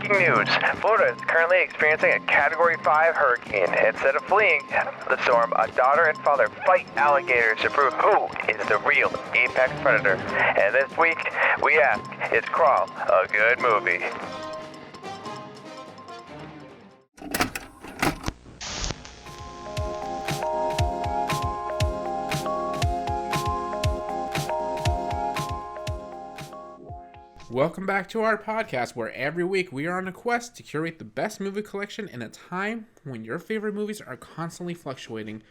Breaking news. Florida is currently experiencing a Category 5 hurricane. Instead of fleeing the storm, a daughter and father fight alligators to prove who is the real apex predator. And this week, we ask, is Crawl a good movie? Welcome back to our podcast, where every week we are on a quest to curate the best movie collection in a time when your favorite movies are constantly fluctuating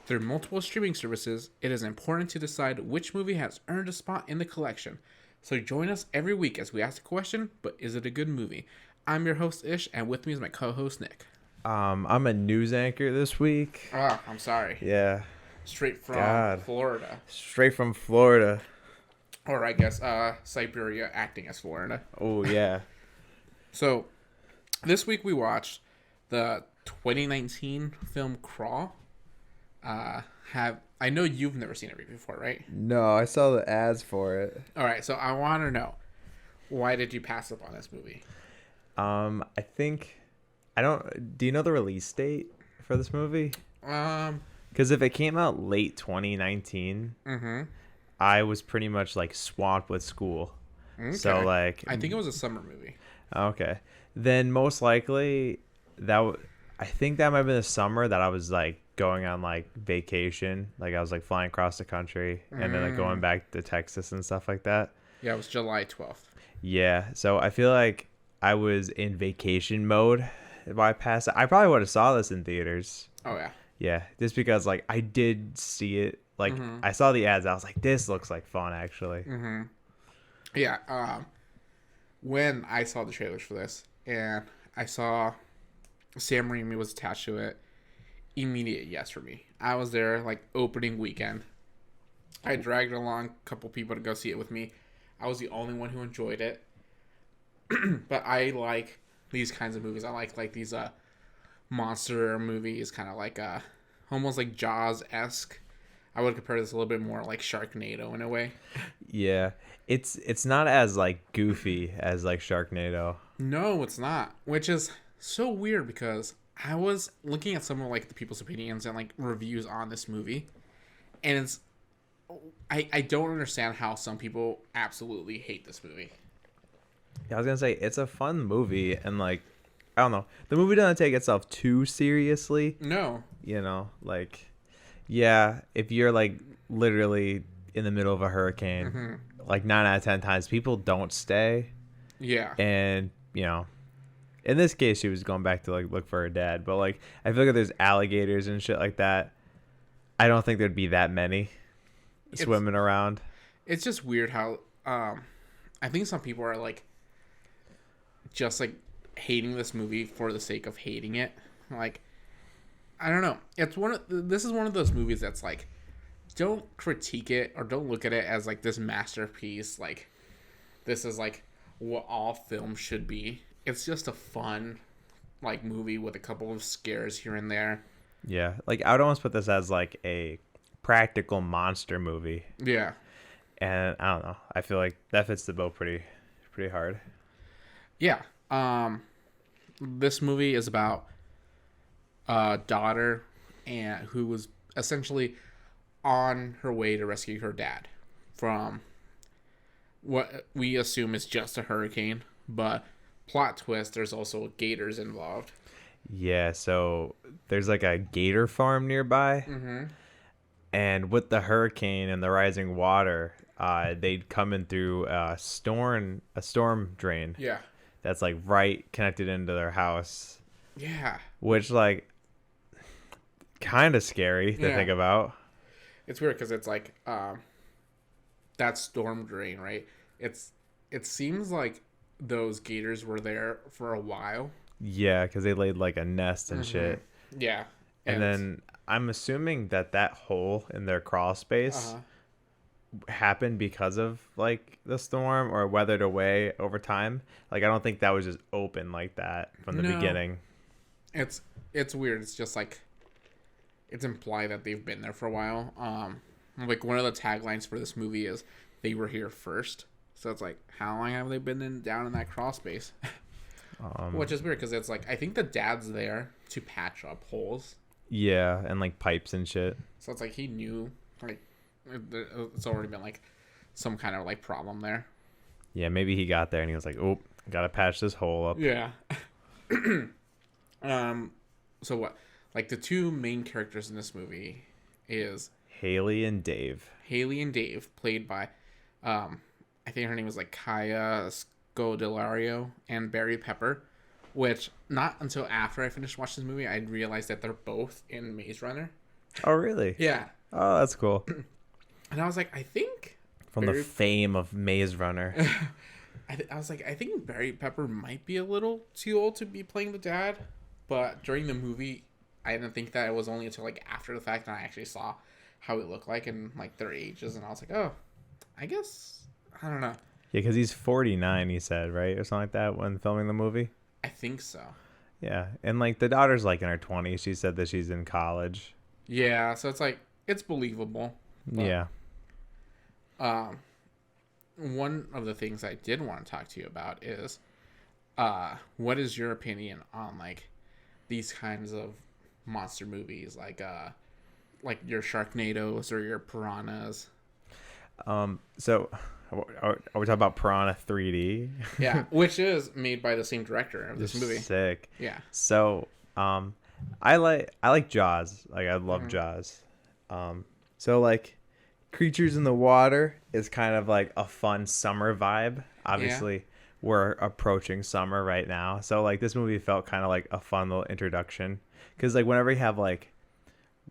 through multiple streaming services. It is important to decide which movie has earned a spot in the collection. So join us every week as we ask the question, but is it a good movie? I'm your host, Ish, and with me is my co-host, Nick. I'm a news anchor this week. Oh, I'm sorry. Yeah. Straight from Florida. Straight from Florida. Or I guess Siberia acting as Florida. Oh, yeah. So, this week we watched the 2019 film Crawl. I know you've never seen it before, right? No, I saw the ads for it. All right, so I want to know, why did you pass up on this movie? Do you know the release date for this movie? Because if it came out late 2019, I was pretty much like swamped with school. Okay. So like, I think it was a summer movie. Okay, then most likely I think that might have been the summer that I was like going on like vacation. Like I was like flying across the country and then like going back to Texas and stuff like that. Yeah, it was July 12th. Yeah, so I feel like I was in vacation mode if I passed it. I probably would have saw this in theaters. Oh yeah. Yeah, just because like I did see it. Like I saw the ads, I was like, this looks like fun actually. Yeah, when I saw the trailers for this and I saw Sam Raimi was attached to it, immediate yes for me. I was there like opening weekend. I dragged along a couple people to go see it with me. I was the only one who enjoyed it. But I like these kinds of movies. I like these monster movies, kind of like almost like Jaws-esque. I would compare this a little bit more like Sharknado in a way. Yeah, it's not as like goofy as like Sharknado. No, it's not. Which is so weird because I was looking at some of like the people's opinions and like reviews on this movie, and I don't understand how some people absolutely hate this movie. Yeah, I was gonna say it's a fun movie, and like I don't know, the movie doesn't take itself too seriously. No, like. Yeah, if you're like literally in the middle of a hurricane, like 9 out of 10 times people don't stay. Yeah. And, in this case, she was going back to like look for her dad. But like, I feel like if there's alligators and shit like that, I don't think there'd be that many swimming around. It's just weird how I think some people are like just like hating this movie for the sake of hating it. Like, I don't know. This is one of those movies that's like, don't critique it or don't look at it as like this masterpiece. Like, this is like what all film should be. It's just a fun like movie with a couple of scares here and there. Yeah, like I would almost put this as like a practical monster movie. Yeah. And I don't know. I feel like that fits the bill pretty hard. Yeah. This movie is about daughter and who was essentially on her way to rescue her dad from what we assume is just a hurricane, but plot twist, there's also gators involved. Yeah, so there's like a gator farm nearby, and with the hurricane and the rising water, they'd come in through a storm drain. Yeah, that's like right connected into their house. Yeah, which like kind of scary to think about. It's weird because it's like that storm drain, right? It seems like those gators were there for a while. Yeah, because they laid like a nest and shit. Yeah, and then I'm assuming that hole in their crawl space happened because of like the storm or weathered away over time. Like I don't think that was just open like that from the beginning. It's weird. It's just like it's implied that they've been there for a while. Like one of the taglines for this movie is "They were here first." So it's like, how long have they been down in that crawl space? Which is weird because it's like I think the dad's there to patch up holes. Yeah, and like pipes and shit. So it's like he knew like it's already been like some kind of like problem there. Yeah, maybe he got there and he was like, "Oh, gotta patch this hole up." Yeah. So what? Like the two main characters in this movie is Haley and Dave. Haley and Dave, played by, I think her name was like Kaya Scodelario and Barry Pepper, which not until after I finished watching this movie I realized that they're both in Maze Runner. Oh, really? Yeah. Oh, that's cool. And I was like, I think From the fame of Maze Runner. I was like, I think Barry Pepper might be a little too old to be playing the dad, but during the movie, I didn't think that it was only until like after the fact that I actually saw how it looked like and like their ages, and I was like, oh, I guess I don't know. Yeah, because he's 49, he said, right, or something like that when filming the movie. I think so. Yeah, and like the daughter's like in her 20s. She said that she's in college. Yeah, so it's like it's believable. But, Yeah. One of the things I did want to talk to you about is, what is your opinion on like these kinds of monster movies, like your Sharknadoes or your Piranhas? So, are we talking about Piranha 3D? Yeah, which is made by the same director of this movie. Sick. Yeah. So, I like Jaws. Like I love Jaws. So like creatures in the water is kind of like a fun summer vibe. Obviously, we're approaching summer right now. So like this movie felt kind of like a fun little introduction. Because like whenever you have like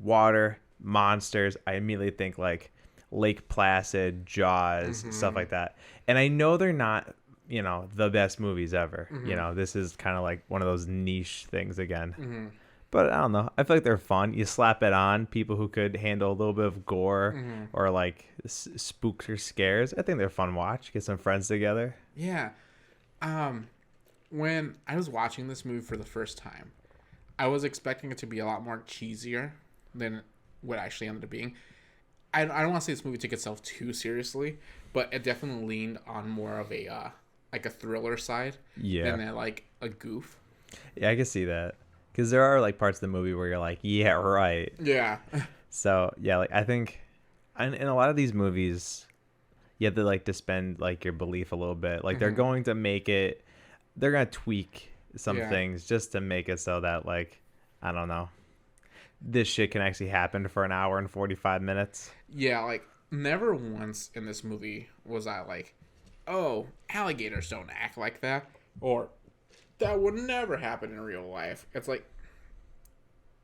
water monsters, I immediately think like Lake Placid, Jaws, stuff like that. And I know they're not, the best movies ever. This is kind of like one of those niche things again. But I don't know. I feel like they're fun. You slap it on people who could handle a little bit of gore or like spooks or scares. I think they're fun to watch. Get some friends together. Yeah. When I was watching this movie for the first time, I was expecting it to be a lot more cheesier than what actually ended up being. I don't want to say this movie took itself too seriously, but it definitely leaned on more of a like a thriller side than a goof. Yeah, I can see that. Because there are like parts of the movie where you're like, yeah, right. Yeah. So yeah, like I think in a lot of these movies, you have to like suspend like your belief a little bit. Like they're going to they're going to tweak some things just to make it so that like, I don't know, this shit can actually happen for an hour and 45 minutes. Yeah, like never once in this movie was I like, oh, alligators don't act like that, or that would never happen in real life. It's like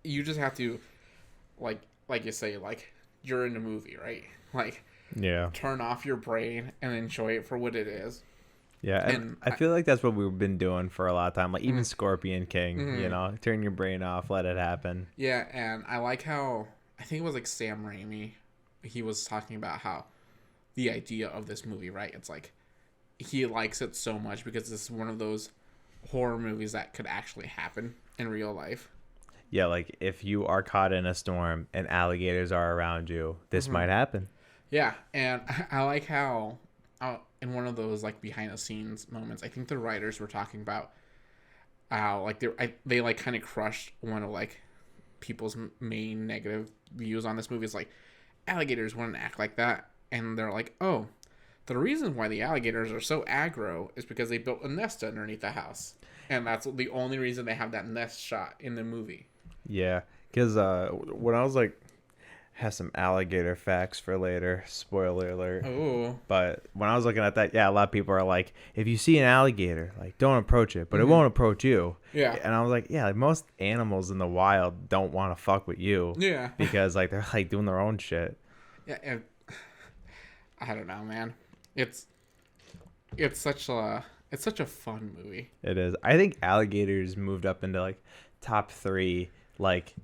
you just have to like you say, like you're in the movie, right? Like turn off your brain and enjoy it for what it is. Yeah, and I feel like that's what we've been doing for a lot of time. Like even Scorpion King, turn your brain off, let it happen. Yeah, and I like how I think it was like Sam Raimi. He was talking about how the idea of this movie, right? It's like he likes it so much because it's one of those horror movies that could actually happen in real life. Yeah, like if you are caught in a storm and alligators are around you, this might happen. Yeah, and I like how in one of those like behind the scenes moments, I think the writers were talking about how like they like kind of crushed one of like people's main negative views on this movie. Is like alligators wouldn't act like that, and they're like, oh, the reason why the alligators are so aggro is because they built a nest underneath the house. And that's the only reason they have that nest shot in the movie. Yeah, because when I was like, have some alligator facts for later, spoiler alert. Oh. But when I was looking at that, a lot of people are like, if you see an alligator, like don't approach it, but it won't approach you. Yeah. And I was like, like most animals in the wild don't want to fuck with you. Yeah. Because like they're like doing their own shit. Yeah, and I don't know, man. It's such a fun movie. It is. I think alligators moved up into like top 3 like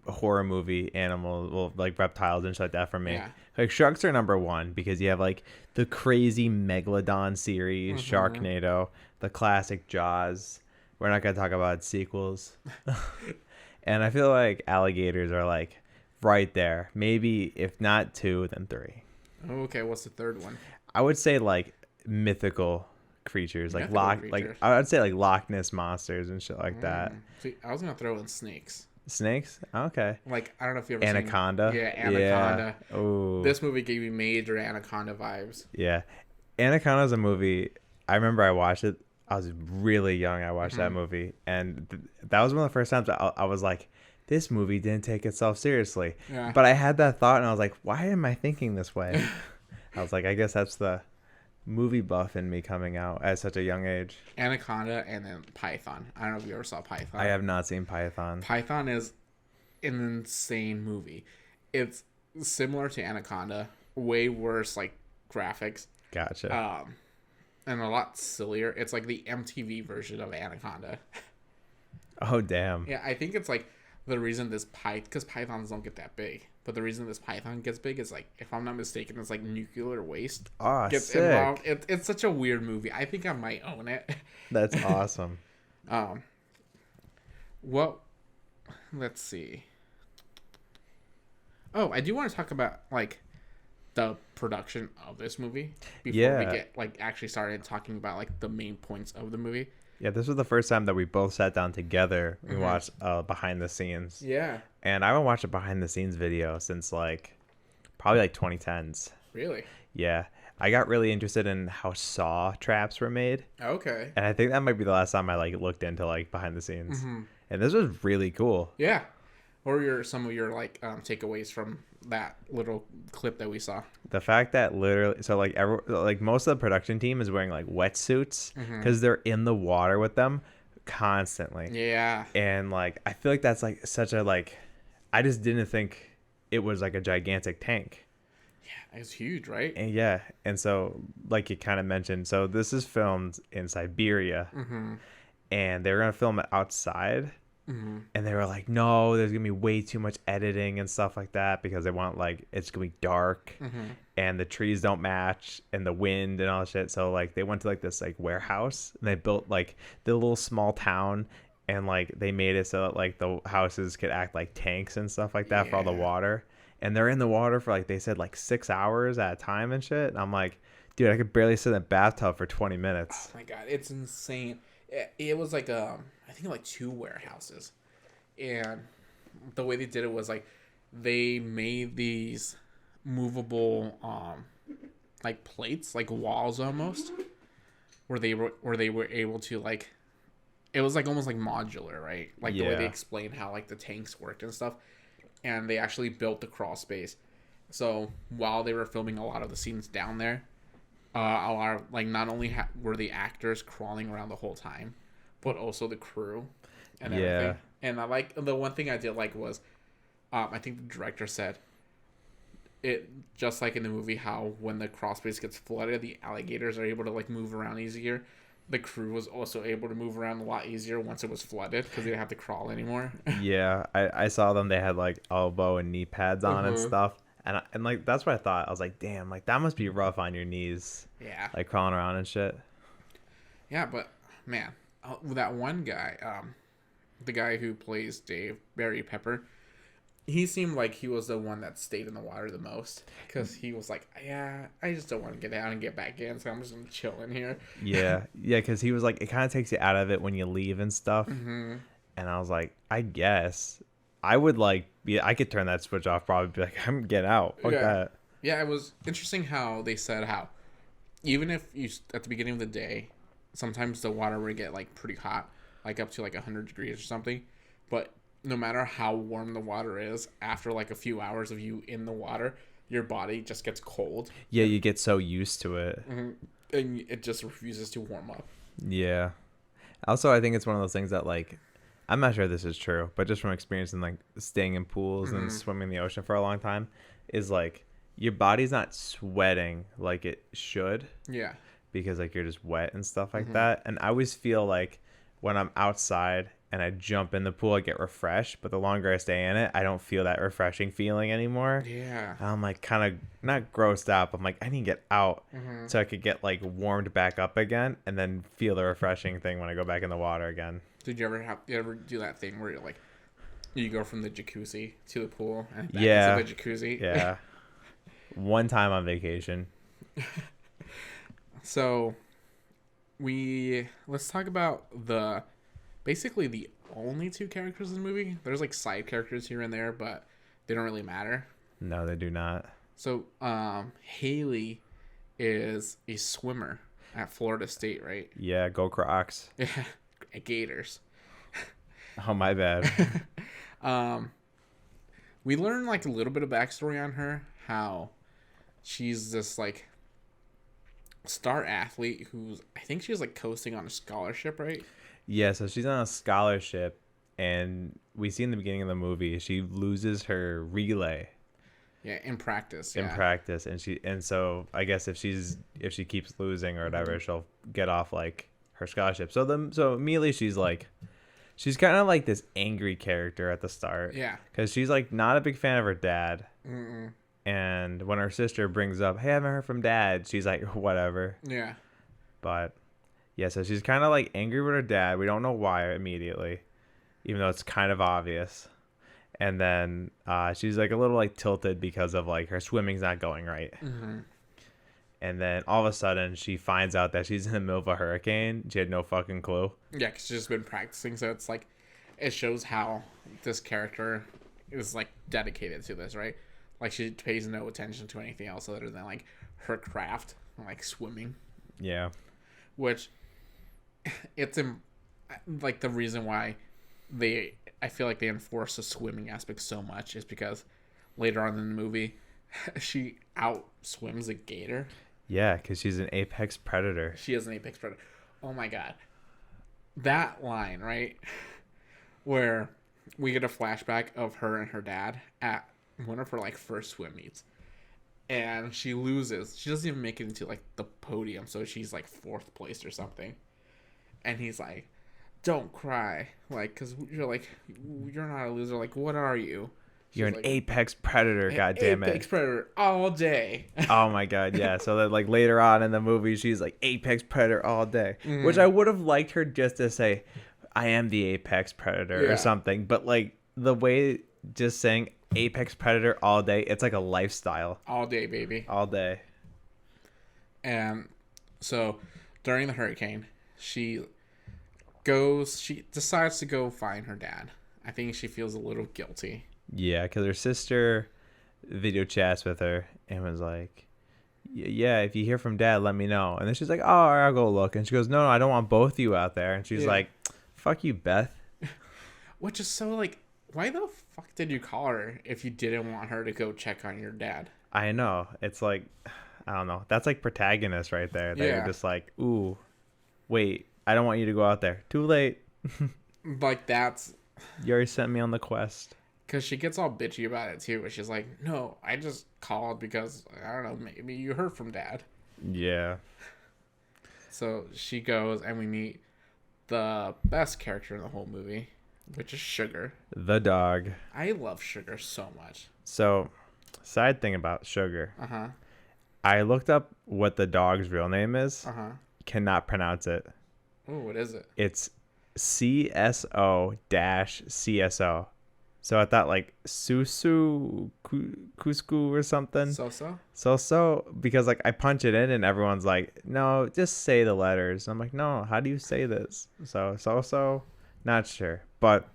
horror movie animals, well, like reptiles and shit like that for me. Yeah. Like sharks are number 1 because you have like the crazy Megalodon series, Sharknado, the classic Jaws. We're not gonna talk about sequels. And I feel like alligators are like right there. Maybe if not 2, then 3. Okay, what's the third one? I would say like mythical creatures, like Mythical like creatures. I would say like Loch Ness monsters and shit like that. See, I was gonna throw in snakes. Snakes? Okay. Like, I don't know if you ever Anaconda. seen. Yeah, Anaconda. Yeah. Oh. This movie gave me major Anaconda vibes. Yeah. Anaconda's a movie. I remember I watched it. I was really young. I watched that movie, and that was one of the first times I was like, "This movie didn't take itself seriously." Yeah. But I had that thought, and I was like, "Why am I thinking this way?" I was like, "I guess that's the movie buff in me coming out at such a young age." Anaconda and then Python. I don't know if you ever saw Python. I have not seen Python. Python is an insane movie. It's similar to Anaconda, way worse like graphics. Gotcha. And a lot sillier. It's like the MTV version of Anaconda. Oh damn. Yeah, I think it's like the reason this because pythons don't get that big, but the reason this python gets big is like, if I'm not mistaken, it's like nuclear waste gets Sick. involved. It's such a weird movie. I think I might own it. That's awesome. Well, let's see. Oh, I do want to talk about like the production of this movie before we get like actually started talking about like the main points of the movie. Yeah, this was the first time that we both sat down together. We watched behind the scenes. Yeah. And I haven't watched a behind the scenes video since like probably like 2010s. Really? Yeah. I got really interested in how saw traps were made. Okay. And I think that might be the last time I like looked into like behind the scenes. And this was really cool. Yeah. What were some of your like takeaways from that little clip that we saw? The fact that literally, so like most of the production team is wearing like wetsuits because they're in the water with them constantly. Yeah. And like I feel like that's like such a like, I just didn't think it was like a gigantic tank. Yeah, it's huge, right? And yeah, and so like you kind of mentioned, so this is filmed in Siberia, and they're gonna film it outside. And they were like, no, there's gonna be way too much editing and stuff like that because they want like it's gonna be dark and the trees don't match and the wind and all that shit. So like they went to like this like warehouse and they built like the little small town and like they made it so that like the houses could act like tanks and stuff like that for all the water. And they're in the water for like they said like 6 hours at a time and shit. And I'm like, dude, I could barely sit in a bathtub for 20 minutes. Oh my god, it's insane. It was like I think like 2 warehouses, and the way they did it was like they made these movable like plates, like walls almost, where they were able to like, it was like almost like modular, right? Like the way they explained how like the tanks worked and stuff, and they actually built the crawl space. So while they were filming a lot of the scenes down there, a lot of like not only were the actors crawling around the whole time, but also the crew and everything. And I like the one thing I did like was I think the director said it just like in the movie how when the crawl space gets flooded, the alligators are able to like move around easier. The crew was also able to move around a lot easier once it was flooded because they didn't have to crawl anymore. Yeah, I saw them. They had like elbow and knee pads on and stuff. And like that's what I thought. I was like, damn, like that must be rough on your knees. Yeah. Like crawling around and shit. Yeah, but man, that one guy, the guy who plays Dave, Barry Pepper, he seemed like he was the one that stayed in the water the most because he was like, yeah, I just don't want to get out and get back in, so I'm just gonna chill in here. Yeah, because he was like, it kind of takes you out of it when you leave and stuff. And I was like, I guess I would like I could turn that switch off, probably be like, I'm getting out. Fuck that. Yeah, it was interesting how they said how even if you at the beginning of the day, sometimes the water would get like pretty hot, like up to like 100 degrees or something, but no matter how warm the water is, after like a few hours of you in the water, your body just gets cold. Yeah, you get so used to it. And it just refuses to warm up. Yeah. Also, I think it's one of those things that like, I'm not sure if this is true, but just from experience and like staying in pools and swimming in the ocean for a long time, is like your body's not sweating like it should. Yeah. Because like you're just wet and stuff like that. And I always feel like when I'm outside and I jump in the pool, I get refreshed. But the longer I stay in it, I don't feel that refreshing feeling anymore. Yeah. And I'm like kind of not grossed out, but I'm like, I need to get out so I could get like warmed back up again and then feel the refreshing thing when I go back in the water again. Did you ever do that thing where you're like, you go from the jacuzzi to the pool and back into the jacuzzi? Yeah. One time on vacation. So, let's talk about basically the only two characters in the movie. There's like side characters here and there, but they don't really matter. No, they do not. So, Haley is a swimmer at Florida State, right? Yeah, go Crocs. Yeah, gators. Oh, my bad. We learn like a little bit of backstory on her, how she's this like star athlete who's, I think she was like coasting on a scholarship, right? Yeah, so she's on a scholarship, and we see in the beginning of the movie she loses her relay. Yeah, in practice. In practice, and so I guess if she keeps losing or whatever, she'll get off like her scholarship. So immediately she's kind of like this angry character at the start. Yeah. Because she's like not a big fan of her dad. Mm-mm. And when her sister brings up, "Hey, I haven't heard from Dad," she's like, "Whatever." Yeah. But yeah, so she's kind of like angry with her dad. We don't know why immediately, even though it's kind of obvious. And then she's like a little like tilted because of like her swimming's not going right. Mm-hmm. And then all of a sudden she finds out that she's in the middle of a hurricane. She had no fucking clue. Yeah, because she's just been practicing. So it's like, it shows how this character is like dedicated to this, right? Like she pays no attention to anything else other than like her craft, like swimming. Yeah. Which it's like the reason why I feel like they enforce the swimming aspect so much is because later on in the movie, she outswims a gator. Yeah, because she's an apex predator. She is an apex predator. Oh my god. That line, right? Where we get a flashback of her and her dad at one of her like first swim meets. And she loses. She doesn't even make it into like the podium, so she's like 4th place or something. And he's like, "Don't cry, like, because you're not a loser. Like, what are you?" You're an apex predator, goddammit. Apex predator all day. Oh my god, yeah. So that like later on in the movie, she's like apex predator all day, which I would have liked her just to say, "I am the apex predator" or something. But like the way just saying apex predator all day, it's like a lifestyle. All day, baby. All day. And so during the hurricane, she decides to go find her dad. I think she feels a little guilty. Yeah, because her sister video chats with her and was like, "Yeah, if you hear from Dad, let me know." And then she's like, "Oh, all right, I'll go look." And she goes, "No, I don't want both of you out there." And she's like, "Fuck you, Beth." Which is so like, why the fuck did you call her if you didn't want her to go check on your dad? I know. It's like, I don't know. That's like protagonist right there. They're just like, "Ooh, wait, I don't want you to go out there. Too late." Like that's... You already sent me on the quest. Because she gets all bitchy about it too. But she's like, "No, I just called because, I don't know, maybe you heard from Dad." Yeah. So she goes and we meet the best character in the whole movie, which is Sugar. The dog. I love Sugar so much. So, side thing about Sugar. Uh-huh. I looked up what the dog's real name is. Uh-huh. Cannot pronounce it. Oh, what is it? It's CSO-CSO. So I thought like Susu Cuscu or something. So because like I punch it in and everyone's like, "No, just say the letters." I'm like, "No, how do you say this?" So not sure. But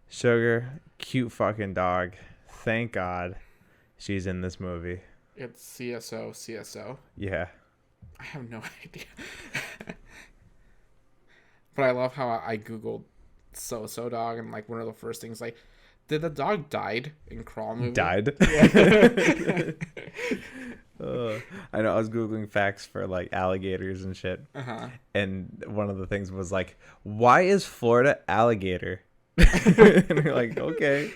Sugar, cute fucking dog. Thank God she's in this movie. It's CSO. Yeah. I have no idea. But I love how I Googled So dog and like one of the first things like, did the dog died in Crawl movie? Died? Yeah. I know. I was Googling facts for like alligators and shit. Uh-huh. And one of the things was like, "Why is Florida alligator?" And you're like, okay.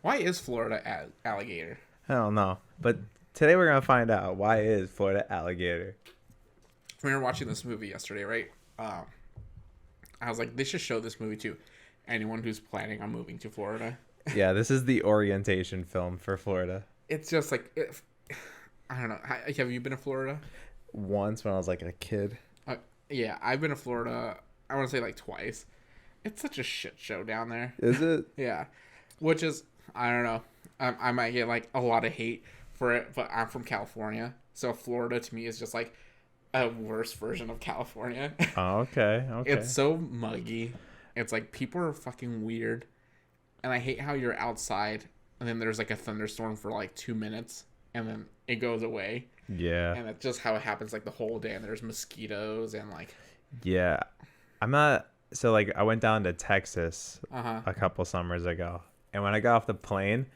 Why is Florida alligator? I don't know. But today we're going to find out why is Florida alligator. We were watching this movie yesterday, right? I was like, they should show this movie to anyone who's planning on moving to Florida. Yeah, this is the orientation film for Florida. It's just like, I don't know. Have you been to Florida? Once when I was like a kid. Yeah, I've been to Florida, I want to say like twice. It's such a shit show down there. Is it? Yeah. Which is, I don't know. I might get like a lot of hate for it, but I'm from California. So Florida to me is just like a worse version of California. Oh, okay. Okay. It's so muggy. It's like people are fucking weird. And I hate how you're outside and then there's like a thunderstorm for like 2 minutes and then it goes away. Yeah. And that's just how it happens like the whole day. And there's mosquitoes and like. Yeah. I'm not. So, like, I went down to Texas Uh-huh. a couple summers ago. And when I got off the plane,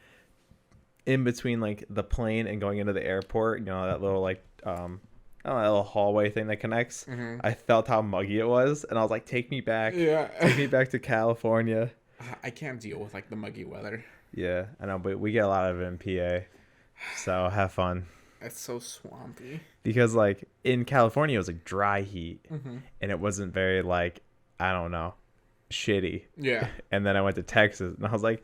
in between, like, the plane and going into the airport, you know, that little, like, I don't know, that little hallway thing that connects, I felt how muggy it was. And I was like, take me back. Yeah. Take me back to California. I can't deal with like the muggy weather. Yeah, I know, but we get a lot of it in PA. So have fun. It's so swampy. Because, like, in California, it was like dry heat. And it wasn't very, like, I don't know, shitty. Yeah. And then I went to Texas and I was like,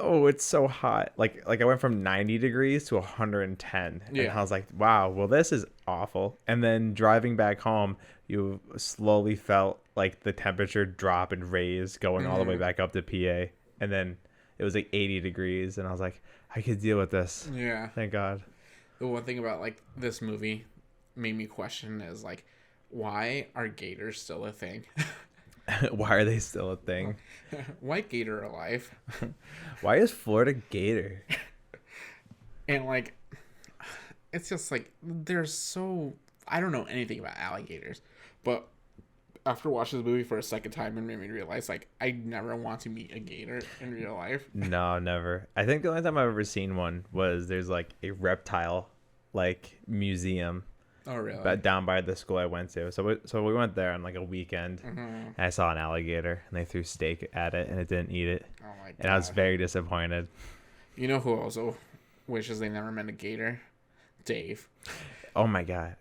oh, it's so hot. Like I went from 90 degrees to 110. And Yeah. I was like, wow, well, this is awful. And then driving back home, you slowly felt like the temperature drop and raise going all the way back up to PA. And then it was like 80 degrees. And I was like, I could deal with this. Yeah. Thank God. The one thing about like this movie made me question is like, why are gators still a thing? Why are they still a thing? Why gator alive? Why is Florida gator? And like, it's just like there's so I don't know anything about alligators, but after watching the movie for a second time, it made me realize like I never want to meet a gator in real life. No, never. I think the only time I've ever seen one was there's like a reptile like museum Oh really? down by the school I went to. So we went there on like a weekend. And I saw an alligator and they threw steak at it and it didn't eat it. Oh my god! And I was very disappointed. You know who also wishes they never met a gator? Dave. Oh my god.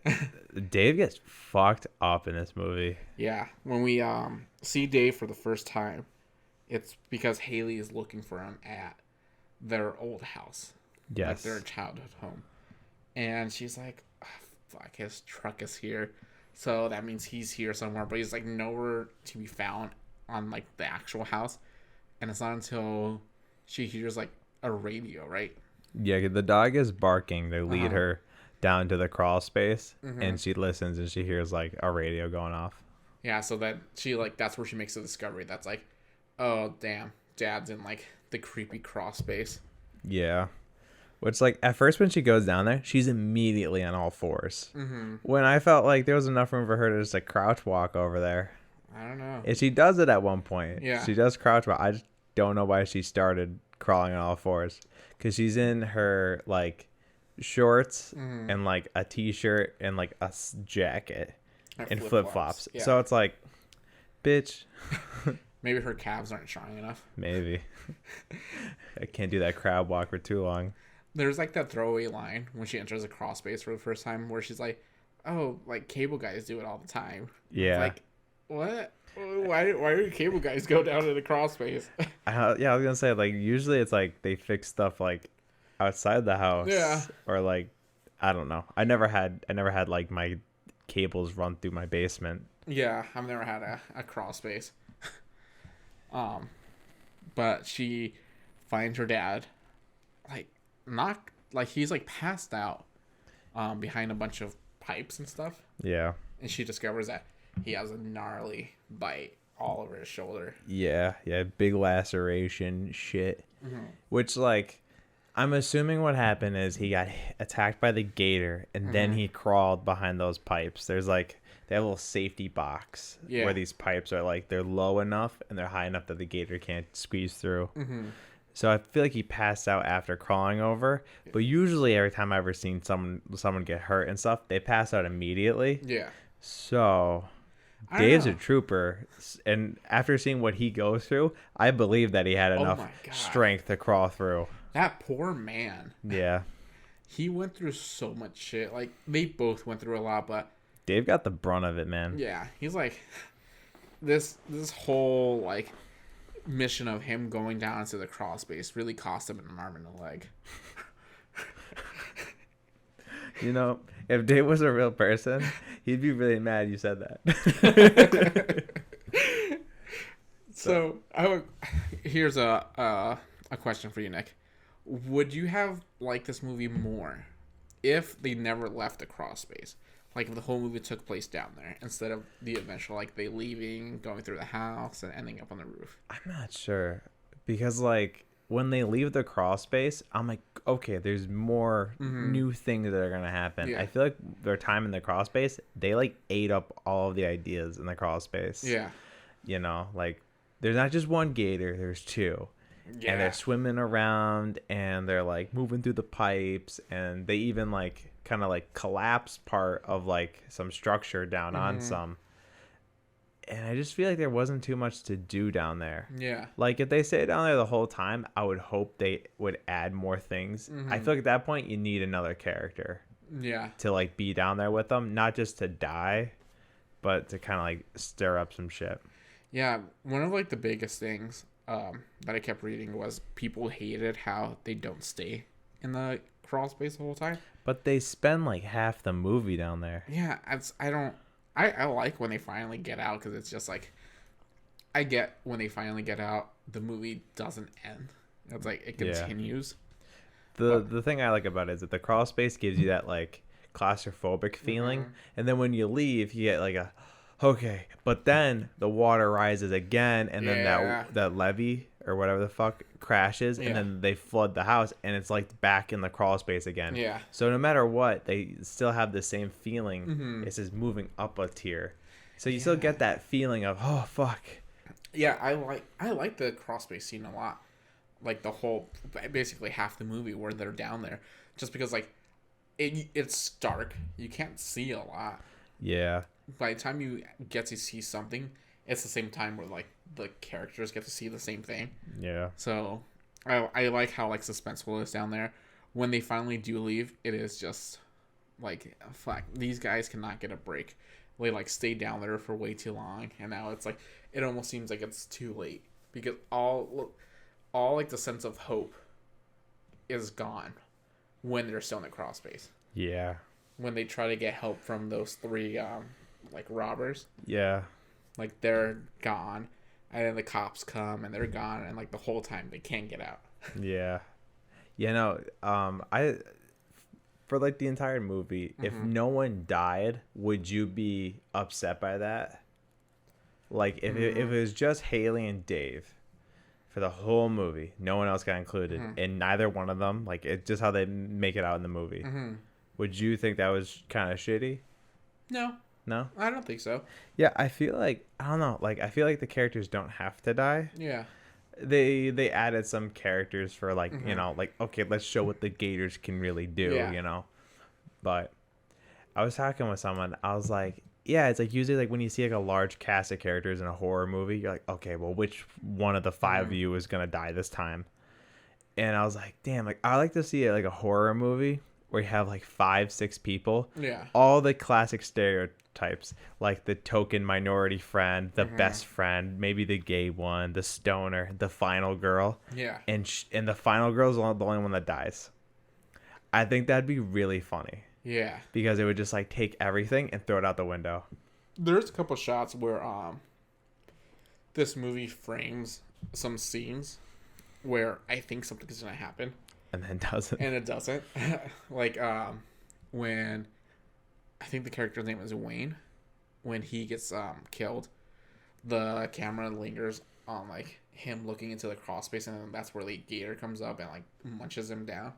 Dave gets fucked up in this movie. Yeah, when we see Dave for the first time, it's because Haley is looking for him at their old house. Yes. Like their childhood home. And she's like, oh, fuck, his truck is here. So that means he's here somewhere, but he's like nowhere to be found on like the actual house. And it's not until she hears like a radio, right? Yeah, the dog is barking. They lead her down to the crawl space and she listens and she hears like a radio going off. Yeah, so that she like that's where she makes the discovery that's like, oh damn, Dad's in like the creepy crawl space. Yeah. Which, like, at first when she goes down there, she's immediately on all fours. When I felt like there was enough room for her to just, like, crouch walk over there. I don't know. And she does it at one point. Yeah. She does crouch walk. I just don't know why she started crawling on all fours. Because she's in her, like, shorts and, like, a T-shirt and, like, a jacket and flip-flops. Yeah. So it's like, bitch. Maybe her calves aren't strong enough. Maybe. I can't do that crab walk for too long. There's like that throwaway line when she enters a crawl space for the first time where she's like, oh, like cable guys do it all the time. Yeah. It's like, what? Why do cable guys go down to the crawl space? Yeah, I was gonna say, like, usually it's like they fix stuff like outside the house. Yeah. Or like, I don't know. I never had like my cables run through my basement. Yeah, I've never had a crawl space. But she finds her dad, like, not like he's like passed out, behind a bunch of pipes and stuff. Yeah. And she discovers that he has a gnarly bite all over his shoulder. Yeah, big laceration shit. Which, like, I'm assuming what happened is he got attacked by the gator and then he crawled behind those pipes. There's like that little safety box where these pipes are like they're low enough and they're high enough that the gator can't squeeze through. So I feel like he passed out after crawling over. But usually every time I've ever seen someone get hurt and stuff, they pass out immediately. Yeah. So Dave's a trooper, and after seeing what he goes through, I believe that he had enough strength to crawl through. That poor man. Yeah. He went through so much shit. Like, they both went through a lot, but Dave got the brunt of it, man. yeah, he's like this whole like mission of him going down into the crawl space really cost him an arm and a leg. You know, if Dave was a real person, he'd be really mad you said that. So here's a question for you, Nick. Would you have liked this movie more if they never left the crawl space? like if the whole movie took place down there instead of the eventual like they leaving, going through the house, and ending up on the roof. I'm not sure because like when they leave the crawl space, I'm like, okay, there's more new things that are gonna happen. Yeah. I feel like their time in the crawl space, they like ate up all of the ideas in the crawl space. Yeah. You know, like there's not just one gator, there's two. Yeah. And they're swimming around and they're like moving through the pipes, and they even like kind of like collapse part of like some structure down on some. And I just feel like there wasn't too much to do down there. Yeah. Like if they stayed down there the whole time, I would hope they would add more things. I feel like at that point you need another character. Yeah. To like be down there with them, not just to die, but to kind of like stir up some shit. Yeah, one of like the biggest things that I kept reading was people hated how they don't stay in the crawl space the whole time. But they spend like half the movie down there. Yeah, I like when they finally get out because it's just like I get when they finally get out, the movie doesn't end. It's like it continues. The thing I like about it is that the crawl space gives you that like claustrophobic feeling, and then when you leave, you get like a okay, but then the water rises again, and then that levee or whatever the fuck crashes, and then they flood the house, and it's like back in the crawl space again. Yeah. So no matter what, they still have the same feeling. It's just moving up a tier, so you still get that feeling of oh fuck. Yeah, I like the crawl space scene a lot. Like the whole, basically half the movie where they're down there, just because like it's dark, you can't see a lot. Yeah. By the time you get to see something, it's the same time where like the characters get to see the same thing. Yeah. So I like how like suspenseful it is down there. When they finally do leave, it is just like fuck, these guys cannot get a break. They like stay down there for way too long, and now it's like it almost seems like it's too late because all like the sense of hope is gone when they're still in the crawl space. Yeah. When they try to get help from those three like robbers. Yeah. Like they're gone, and then the cops come and they're gone, and like the whole time they can't get out. Yeah. You know, I for like the entire movie, if no one died, would you be upset by that? Like if it was just Haley and Dave for the whole movie, no one else got included, and neither one of them, like it's just how they make it out in the movie. Would you think that was kind of shitty? No, I don't think so. Yeah, I feel like I don't know. Like I feel like the characters don't have to die. Yeah. They added some characters for like you know like okay, let's show what the gators can really do. Yeah. You know, but I was talking with someone. I was like, yeah, it's like usually like when you see like a large cast of characters in a horror movie, you're like, okay, well, which one of the five of you is gonna die this time? And I was like, damn, like I like to see like a horror movie where you have like 5-6 people. Yeah. All the classic stereotypes, like the token minority friend, the best friend, maybe the gay one, the stoner, the final girl. Yeah. And the final girl's the only one that dies. I think that'd be really funny. Yeah. Because it would just like take everything and throw it out the window. There's a couple shots where this movie frames some scenes where I think something's gonna happen. And then doesn't. And it doesn't. Like when I think the character's name is Wayne, when he gets killed, the camera lingers on like him looking into the crawl space, and then that's where the gator comes up and like munches him down.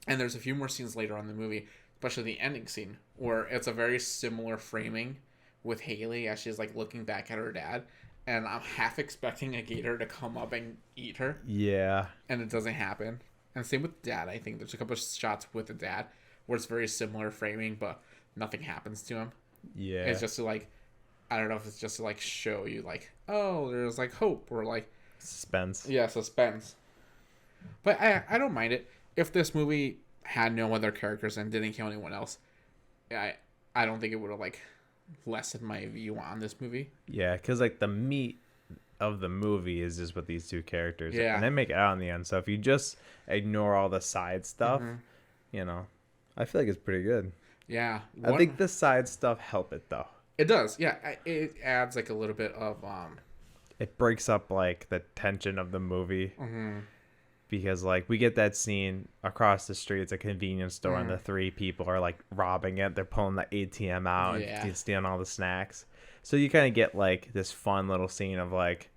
And there's a few more scenes later on in the movie, especially the ending scene, where it's a very similar framing with Haley as she's like looking back at her dad, and I'm half expecting a gator to come up and eat her. Yeah. And it doesn't happen. And same with Dad. I think there's a couple of shots with the dad where it's very similar framing, but nothing happens to him. Yeah. It's just to like, I don't know if it's just to like show you like, oh, there's like hope or like suspense. Yeah, suspense. But I don't mind it. If this movie had no other characters and didn't kill anyone else, I don't think it would have like lessened my view on this movie. Yeah, because like the meat of the movie is just with these two characters. Yeah. And they make it out in the end. So if you just ignore all the side stuff, you know, I feel like it's pretty good. Yeah. I think the side stuff help it though. It does. Yeah. It adds like a little bit of it breaks up like the tension of the movie. because like we get that scene across the street. It's a convenience store, and the three people are like robbing it. They're pulling the ATM out and stealing all the snacks. So you kind of get like this fun little scene of like,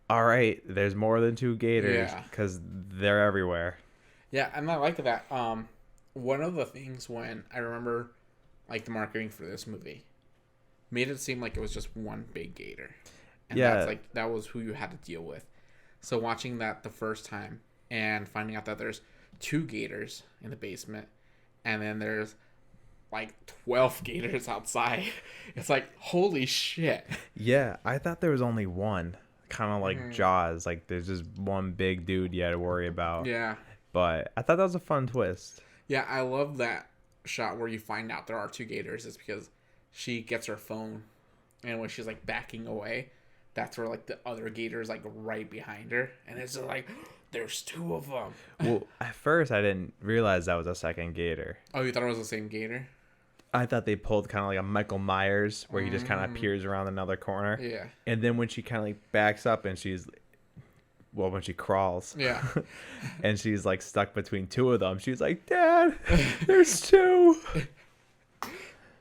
all right, there's more than two gators because they're everywhere. Yeah, and I like that. One of the things when I remember, like the marketing for this movie, made it seem like it was just one big gator, and that's like that was who you had to deal with. So watching that the first time and finding out that there's two gators in the basement, and then there's like 12 gators outside, it's like holy shit. Yeah, I thought there was only one, kind of like Jaws. Like there's just one big dude you had to worry about. Yeah. But I thought that was a fun twist. Yeah, I love that shot where you find out there are two gators. It's because she gets her phone, and when she's like backing away, that's where like the other gator's like right behind her, and it's just like there's two of them. Well, at first I didn't realize that was a second gator. Oh, you thought it was the same gator? I thought they pulled kind of like a Michael Myers where he just kind of appears around another corner. Yeah. And then when she kind of like backs up and when she crawls. Yeah. And she's like stuck between two of them. She's like, Dad, there's two.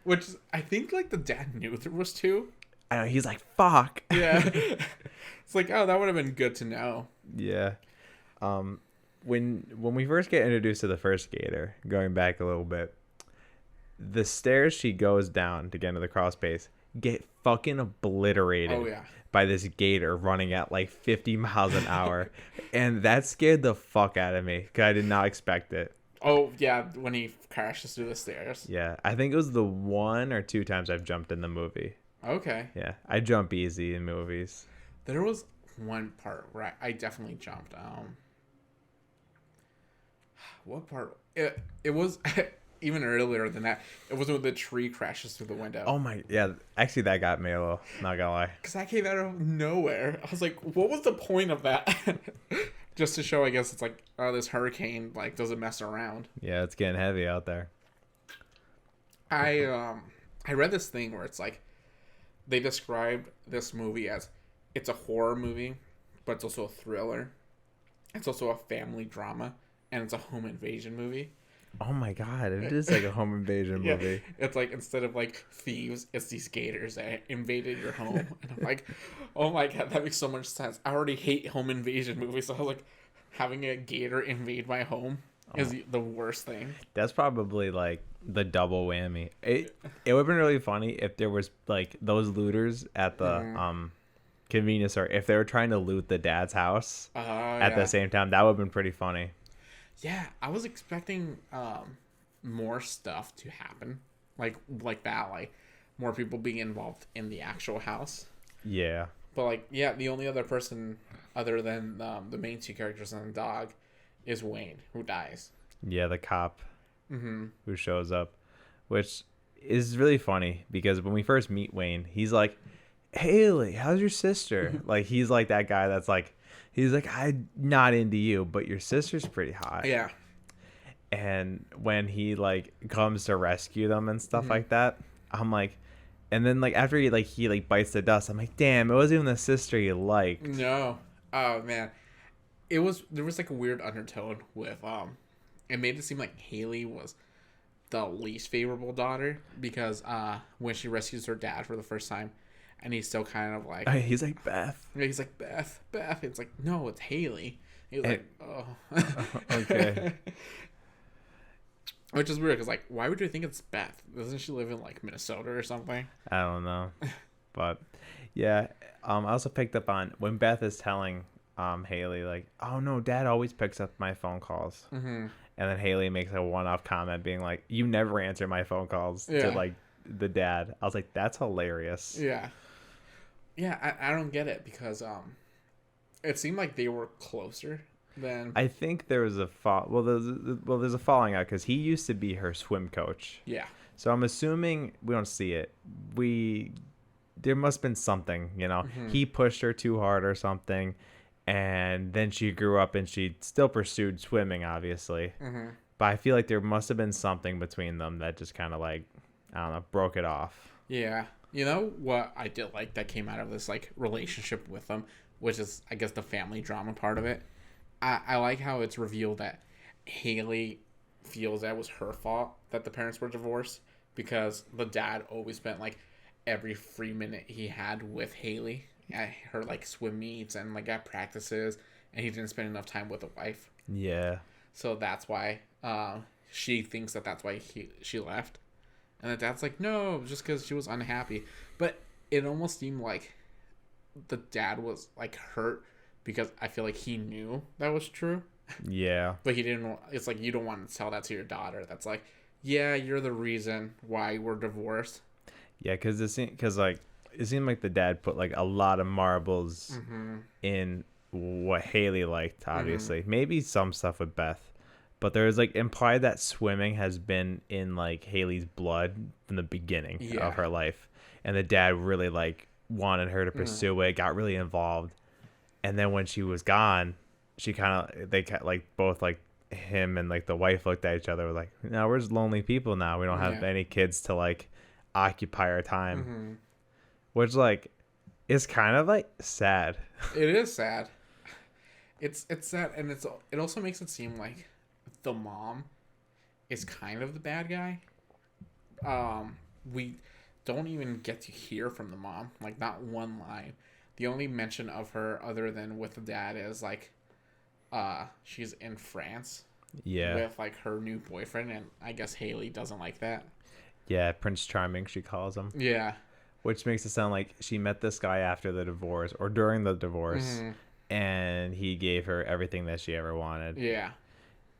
Which I think like the dad knew there was two. I know, he's like, fuck. Yeah. It's like, oh, that would have been good to know. Yeah. When we first get introduced to the first gator, going back a little bit, the stairs she goes down to get into the crawl space get fucking obliterated by this gator running at like 50 miles an hour. And that scared the fuck out of me because I did not expect it. Oh, yeah, when he crashes through the stairs. Yeah, I think it was the 1 or 2 times I've jumped in the movie. Okay. Yeah, I jump easy in movies. There was one part where I definitely jumped. What part? It was even earlier than that. It was when the tree crashes through the window. Oh my, yeah. Actually, that got me a little, not gonna lie. Because that came out of nowhere. I was like, what was the point of that? Just to show, I guess, it's like, oh, this hurricane like doesn't mess around. Yeah, it's getting heavy out there. I read this thing where it's like they described this movie as it's a horror movie, but it's also a thriller. It's also a family drama, and it's a home invasion movie. Oh my god, it is like a home invasion movie. It's like instead of like thieves, it's these gators that invaded your home. And I'm like, oh my god, that makes so much sense. I already hate home invasion movies, so I was like, having a gator invade my home is the worst thing. That's probably like the double whammy. It would have been really funny if there was like those looters at the convenience store, if they were trying to loot the dad's house at the same time. That would have been pretty funny. Yeah, I was expecting more stuff to happen, like that, like more people being involved in the actual house. Yeah. But like, yeah, the only other person other than the main two characters and the dog is Wayne, who dies. Yeah, the cop who shows up, which is really funny because when we first meet Wayne, he's like, Haley, how's your sister? Like, he's like that guy that's like, he's like, I'm not into you, but your sister's pretty hot. Yeah. And when he like comes to rescue them and stuff like that, I'm like, and then like after he bites the dust, I'm like, damn, it wasn't even the sister you liked. No. Oh man. There was like a weird undertone with it made it seem like Haley was the least favorable daughter because when she rescues her dad for the first time, and he's still kind of like, he's like, Beth. He's like, Beth. It's like, no, it's Haley. He's like, oh. Okay. Which is weird because like, why would you think it's Beth? Doesn't she live in like Minnesota or something? I don't know, but yeah. I also picked up on when Beth is telling Haley like, oh no, Dad always picks up my phone calls, and then Haley makes a one-off comment being like, you never answer my phone calls to like the dad. I was like, that's hilarious. Yeah, I don't get it because it seemed like they were closer than. I think there was a there's a falling out because he used to be her swim coach. Yeah. So I'm assuming we don't see it. There must have been something, you know. He pushed her too hard or something, and then she grew up and she still pursued swimming, obviously. But I feel like there must have been something between them that just kind of like, I don't know, broke it off. Yeah. You know what I did like that came out of this like relationship with them, which is I guess the family drama part of it, I like how it's revealed that Haley feels that was her fault that the parents were divorced because the dad always spent like every free minute he had with Haley at her like swim meets and like at practices, and he didn't spend enough time with the wife. Yeah. So that's why she thinks that that's why she left, and the dad's like, no, just because she was unhappy. But it almost seemed like the dad was like hurt because I feel like he knew that was true. Yeah. But he didn't. It's like you don't want to tell that to your daughter. That's like, yeah, you're the reason why we're divorced. Yeah, because it seemed like the dad put like a lot of marbles in what Haley liked. Obviously, maybe some stuff with Beth, but there's like implied that swimming has been in like Haley's blood from the beginning of her life, and the dad really like wanted her to pursue it, got really involved, and then when she was gone, they like both like him and like the wife looked at each other were like, no, we're just lonely people now. We don't have any kids to like occupy our time, which like is kind of like sad. It is sad. It's sad, and it also makes it seem like the mom is kind of the bad guy. We don't even get to hear from the mom, like not one line. The only mention of her other than with the dad is like she's in France with like her new boyfriend, and I guess Haley doesn't like that. Yeah, Prince Charming, she calls him. Yeah. Which makes it sound like she met this guy after the divorce or during the divorce, and he gave her everything that she ever wanted. Yeah.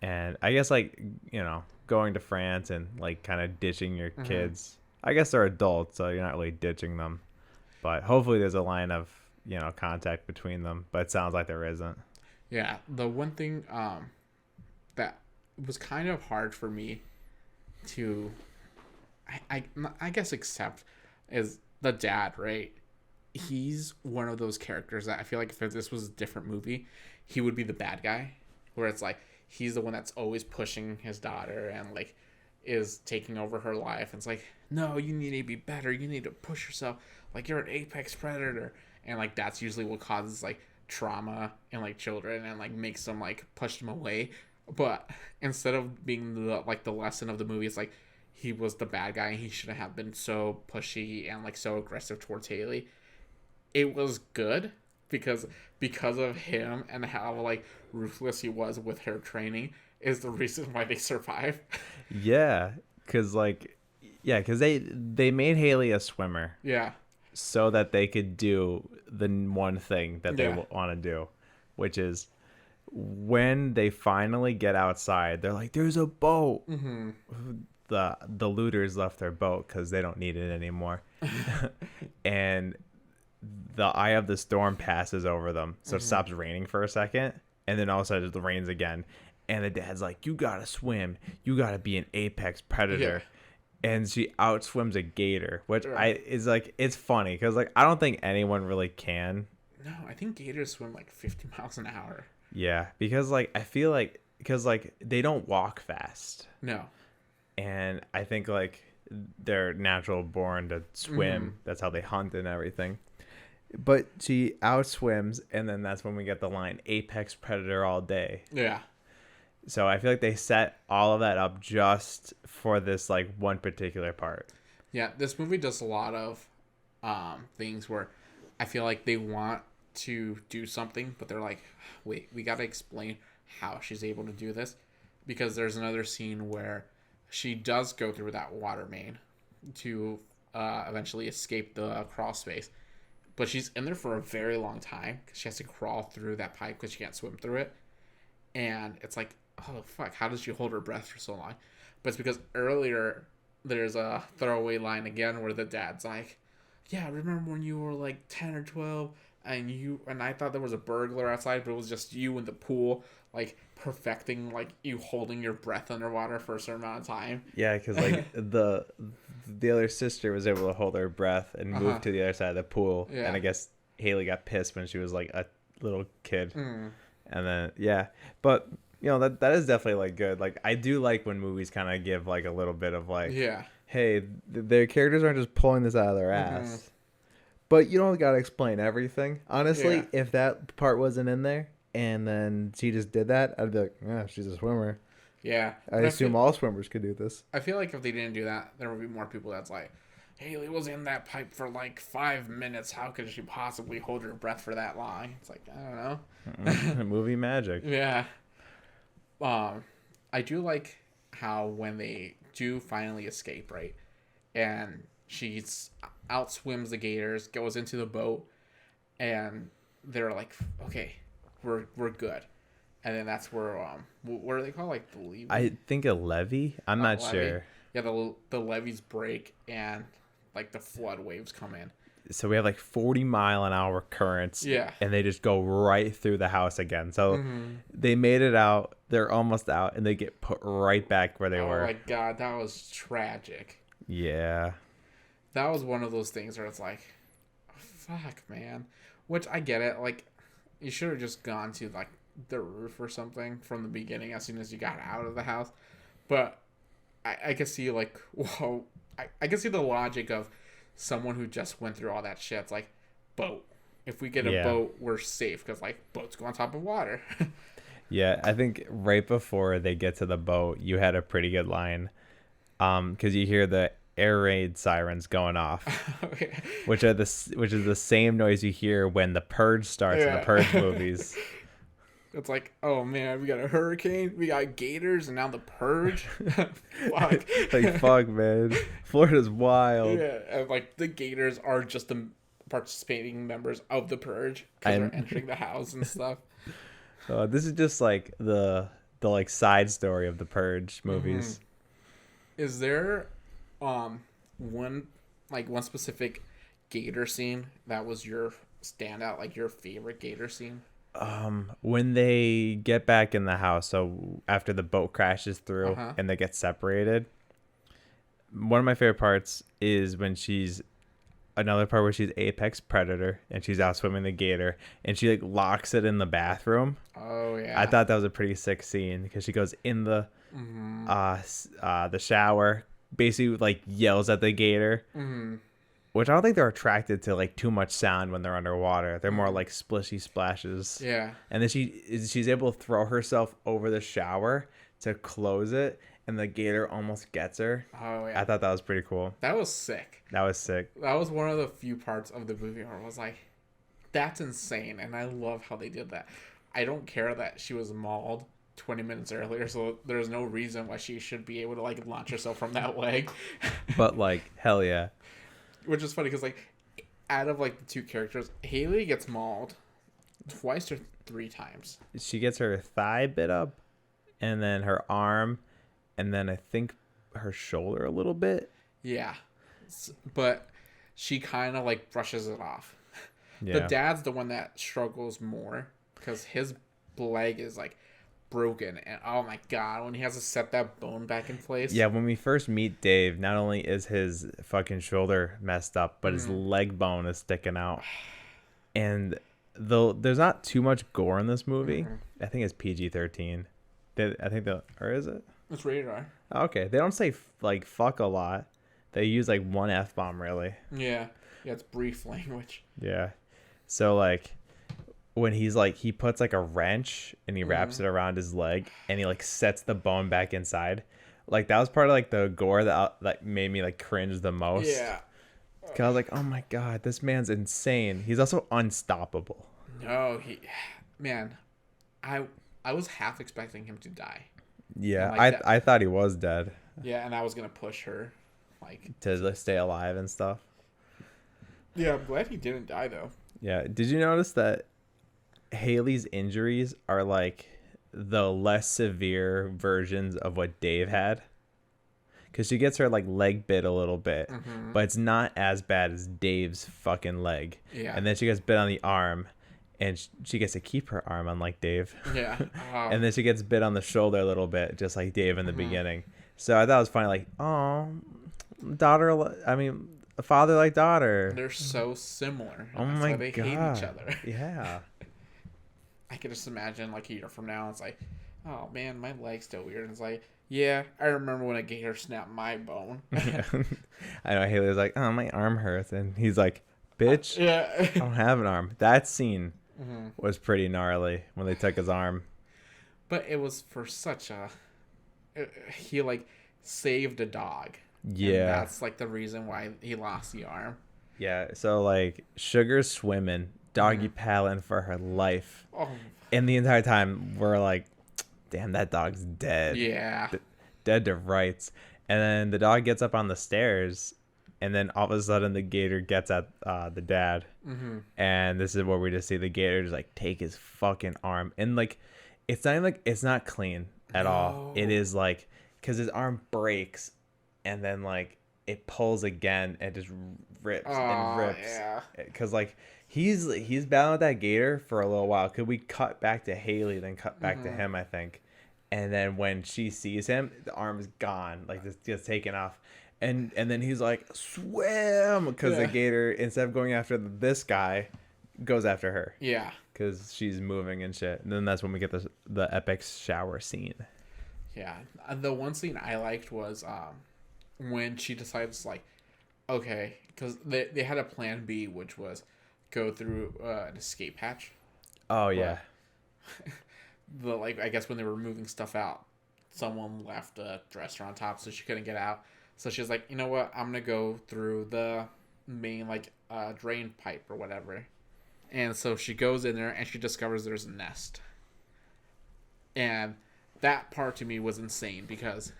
And I guess, like, you know, going to France and, like, kind of ditching your kids. I guess they're adults, so you're not really ditching them. But hopefully there's a line of, you know, contact between them. But it sounds like there isn't. Yeah. The one thing that was kind of hard for me to... I guess accept is the dad, right? He's one of those characters that I feel like if this was a different movie, he would be the bad guy, where it's like he's the one that's always pushing his daughter and like is taking over her life. And it's like, no, you need to be better. You need to push yourself. Like you're an apex predator. And like that's usually what causes like trauma in like children and like makes them like push them away. But instead of being the lesson of the movie, it's like he was the bad guy and he shouldn't have been so pushy and like so aggressive towards Haley. It was good because of him and how like ruthless he was with her training is the reason why they survive. Yeah, because they made Haley a swimmer. Yeah. So that they could do the one thing that they want to do, which is when they finally get outside, they're like, "There's a boat." The looters left their boat because they don't need it anymore. And the eye of the storm passes over them. So it stops raining for a second. And then all of a sudden it rains again. And the dad's like, you got to swim. You got to be an apex predator. Yeah. And she outswims a gator, which is like, it's funny because like, I don't think anyone really can. No, I think gators swim like 50 miles an hour. Yeah. Because like, I feel like, because like they don't walk fast. No. And I think like they're natural born to swim. That's how they hunt and everything. But she outswims, and then that's when we get the line apex predator all day. Yeah. So I feel like they set all of that up just for this like one particular part. Yeah, this movie does a lot of things where I feel like they want to do something, but they're like, wait, we got to explain how she's able to do this. Because there's another scene where she does go through that water main to eventually escape the crawl space. But she's in there for a very long time because she has to crawl through that pipe because she can't swim through it. And it's like, oh, fuck, how does she hold her breath for so long? But it's because earlier there's a throwaway line again where the dad's like, yeah, remember when you were like 10 or 12 and I thought there was a burglar outside, but it was just you in the pool, like perfecting like you holding your breath underwater for a certain amount of time. Yeah, because like the other sister was able to hold her breath and move to the other side of the pool. Yeah. And I guess Haley got pissed when she was like a little kid. And then but you know that is definitely like good. Like I do like when movies kind of give like a little bit of like, hey, their characters aren't just pulling this out of their ass. But you don't gotta explain everything. Honestly, if that part wasn't in there, and then she just did that, I'd be like, yeah, she's a swimmer. Yeah. I assume all swimmers could do this. I feel like if they didn't do that, there would be more people that's like, Haley was in that pipe for like 5 minutes. How could she possibly hold her breath for that long? It's like, I don't know. Movie magic. Yeah. I do like how when they do finally escape, right? And she's outswims the gators, goes into the boat, and they're like, okay, we're good. And then that's where what are they called? Like the levee? I think a levee. I'm not levee. sure. Yeah, the levees break and like the flood waves come in. So we have like 40-mile-an-hour currents. Yeah. And they just go right through the house again. So they made it out. They're almost out, and they get put right back where they were. Oh my god, that was tragic. Yeah. That was one of those things where it's like, fuck, man. Which I get it. Like, you should have just gone to like the roof or something from the beginning as soon as you got out of the house. But I can see like, whoa, I can see the logic of someone who just went through all that shit. It's like, boat. If we get a boat, we're safe because like boats go on top of water. Yeah, I think right before they get to the boat, you had a pretty good line, because you hear the air raid sirens going off, Okay. which is the same noise you hear when The Purge starts in the Purge movies. It's like, oh man, we got a hurricane, we got gators, and now the Purge. Fuck. Like, fuck, man, Florida's wild. Yeah, and like the gators are just the participating members of the Purge because they're entering the house and stuff. This is just like the like side story of the Purge movies. Is there one specific gator scene that was your standout, like your favorite gator scene? When they get back in the house, so after the boat crashes through and they get separated, one of my favorite parts is when she's apex predator and she's out swimming the gator and she like locks it in the bathroom. Oh yeah. I thought that was a pretty sick scene because she goes in the shower, basically like yells at the gator, which I don't think they're attracted to like too much sound when they're underwater. They're more like splishy splashes. Yeah. And then she's able to throw herself over the shower to close it, and the gator almost gets her. Oh yeah. I thought that was pretty cool. That was sick. That was sick. That was one of the few parts of the movie where I was like, that's insane, and I love how they did that. I don't care that she was mauled 20 minutes earlier, so there's no reason why she should be able to like launch herself from that leg. But like, hell yeah. Which is funny because like, out of like the two characters, Haley gets mauled twice or 3 times. She gets her thigh bit up, and then her arm, and then I think her shoulder a little bit. Yeah, but she kind of like brushes it off. Yeah. The dad's the one that struggles more because his leg is like broken, and oh my god, when he has to set that bone back in place. Yeah, when we first meet Dave, not only is his fucking shoulder messed up, but his leg bone is sticking out. And though there's not too much gore in this movie, I think it's PG-13. Or is it? It's rated R. Okay, they don't say like fuck a lot. They use like one F-bomb really. Yeah, it's brief language. Yeah. So like when he's like, he puts like a wrench and he wraps it around his leg and he like sets the bone back inside. Like that was part of like the gore that made me like cringe the most. Yeah. Cause I was like, oh my god, this man's insane. He's also unstoppable. No, I was half expecting him to die. Yeah, Like I thought he was dead. Yeah, and I was gonna push her, like to stay alive and stuff. Yeah, I'm glad he didn't die though. Yeah, did you notice that Haley's injuries are like the less severe versions of what Dave had? Because she gets her like leg bit a little bit, but it's not as bad as Dave's fucking leg. Yeah. And then she gets bit on the arm, and she gets to keep her arm, unlike Dave. Yeah. And then she gets bit on the shoulder a little bit, just like Dave in the beginning. So I thought it was funny, like, oh, a father like daughter. They're so similar. Oh That's my why they god. hate each other. Yeah. I could just imagine like a year from now, it's like, oh man, my leg's still weird. And it's like, yeah, I remember when a gator snapped my bone. Yeah. I know Haley was like, oh, my arm hurts, and he's like, bitch, Yeah. I don't have an arm. That scene was pretty gnarly when they took his arm. But it was for such a... He, like, saved a dog. Yeah. And that's, like, the reason why he lost the arm. Yeah, so, like, Sugar's swimming, doggy paddling for her life. Oh. And the entire time, we're like, damn, that dog's dead. Yeah. Dead to rights. And then the dog gets up on the stairs, and then all of a sudden the gator gets at the dad. And this is where we just see the gator just, like, take his fucking arm. And, like, it's not even, like, it's not clean at all. It is, like, because his arm breaks, and then, like, it pulls again and just rips and rips. Yeah. Because, like, he's battling with that gator for a little while. Could we cut back to Haley, then cut back to him, I think. And then when she sees him, the arm is gone. Like, it's just taken off. And then he's like, swim! Because the gator, instead of going after this guy, goes after her. Yeah. Because she's moving and shit. And then that's when we get the epic shower scene. Yeah. The one scene I liked was when she decides, like, okay, because they had a plan B, which was go through an escape hatch. Oh, yeah. I guess when they were moving stuff out, someone left a dresser on top, so she couldn't get out. So she's like, you know what? I'm gonna go through the main drain pipe or whatever. And so she goes in there and she discovers there's a nest. And that part to me was insane because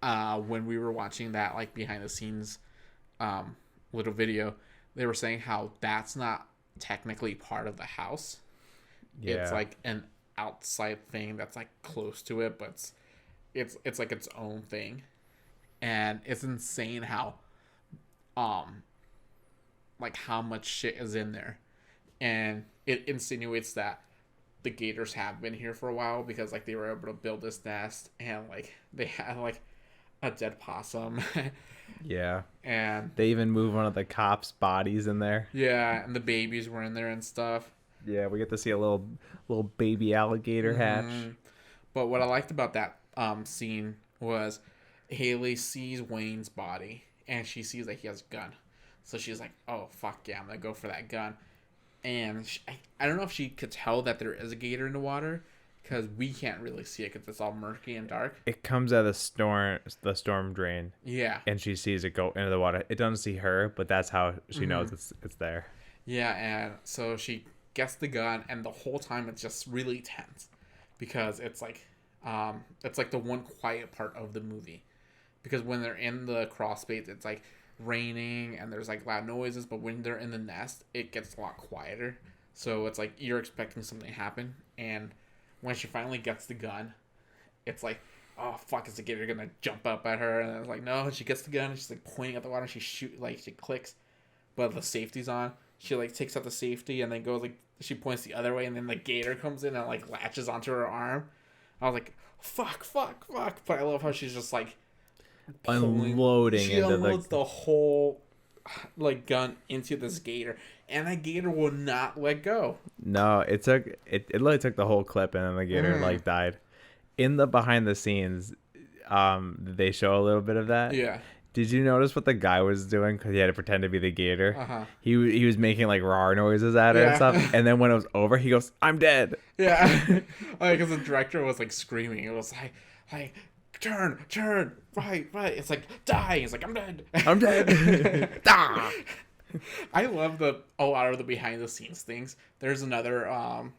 when we were watching that like behind the scenes little video, they were saying how that's not technically part of the house. Yeah. It's like an outside thing that's like close to it, but it's like its own thing. And it's insane how like how much shit is in there. And it insinuates that the gators have been here for a while because like they were able to build this nest and like they had like a dead possum. Yeah. And they even move one of the cops' bodies in there. Yeah, and the babies were in there and stuff. Yeah, we get to see a little baby alligator hatch. But what I liked about that scene was Haley sees Wayne's body and she sees that he has a gun. So she's like, oh, fuck yeah, I'm going to go for that gun. And I don't know if she could tell that there is a gator in the water because we can't really see it because it's all murky and dark. It comes out of the storm drain. Yeah. And she sees it go into the water. It doesn't see her, but that's how she knows it's there. Yeah, and so she gets the gun, and the whole time it's just really tense because it's like the one quiet part of the movie. Because when they're in the crawl space, it's like raining and there's like loud noises, but when they're in the nest, it gets a lot quieter. So it's like you're expecting something to happen, and when she finally gets the gun, it's like, oh fuck, is the gator gonna jump up at her? And it's like, no, she gets the gun and she's like pointing at the water and she clicks, but the safety's on. She like takes out the safety and then goes like she points the other way, and then the gator comes in and like latches onto her arm. I was like, fuck. But I love how she's just like unloading. She unloads the whole like gun into this gator, and that gator will not let go. No, it literally took the whole clip, and then the gator like died. In the behind the scenes, they show a little bit of that. Yeah. Did you notice what the guy was doing? Because he had to pretend to be the gator. Uh-huh. He was making like raw noises at her and stuff. And then when it was over, he goes, "I'm dead." Yeah, because the director was like screaming. It was like turn, right. It's like die. He's like, I'm dead. Da. I love a lot of the behind the scenes things. There's another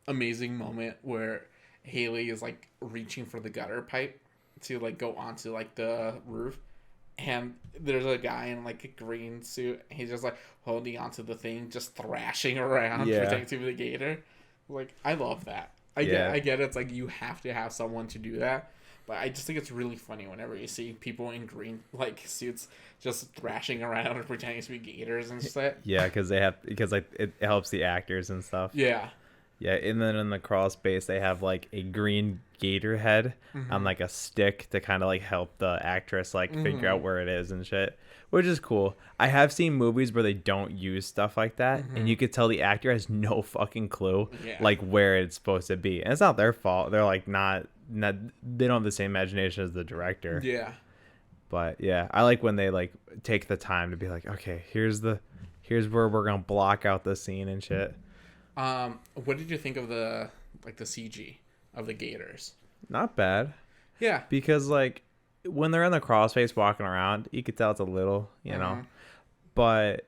amazing moment where Haley is like reaching for the gutter pipe to like go onto like the roof. And there's a guy in like a green suit. He's just like holding onto the thing, just thrashing around, pretending to be the gator. Like, I love that. I get it's like you have to have someone to do that. But I just think it's really funny whenever you see people in green like suits just thrashing around and pretending to be gators and stuff. Yeah, because like it helps the actors and stuff. Yeah. Yeah, and then in the crawl space they have like a green gator head on like a stick to kind of like help the actress like figure out where it is and shit, which is cool. I have seen movies where they don't use stuff like that, and you could tell the actor has no fucking clue like where it's supposed to be, and it's not their fault. They're like not they don't have the same imagination as the director. Yeah. But yeah, I like when they like take the time to be like, okay, here's where we're gonna block out the scene and shit. What did you think of the CG of the gators? Not bad. Yeah. Because like when they're in the crawl space walking around, you could tell it's a little, know. But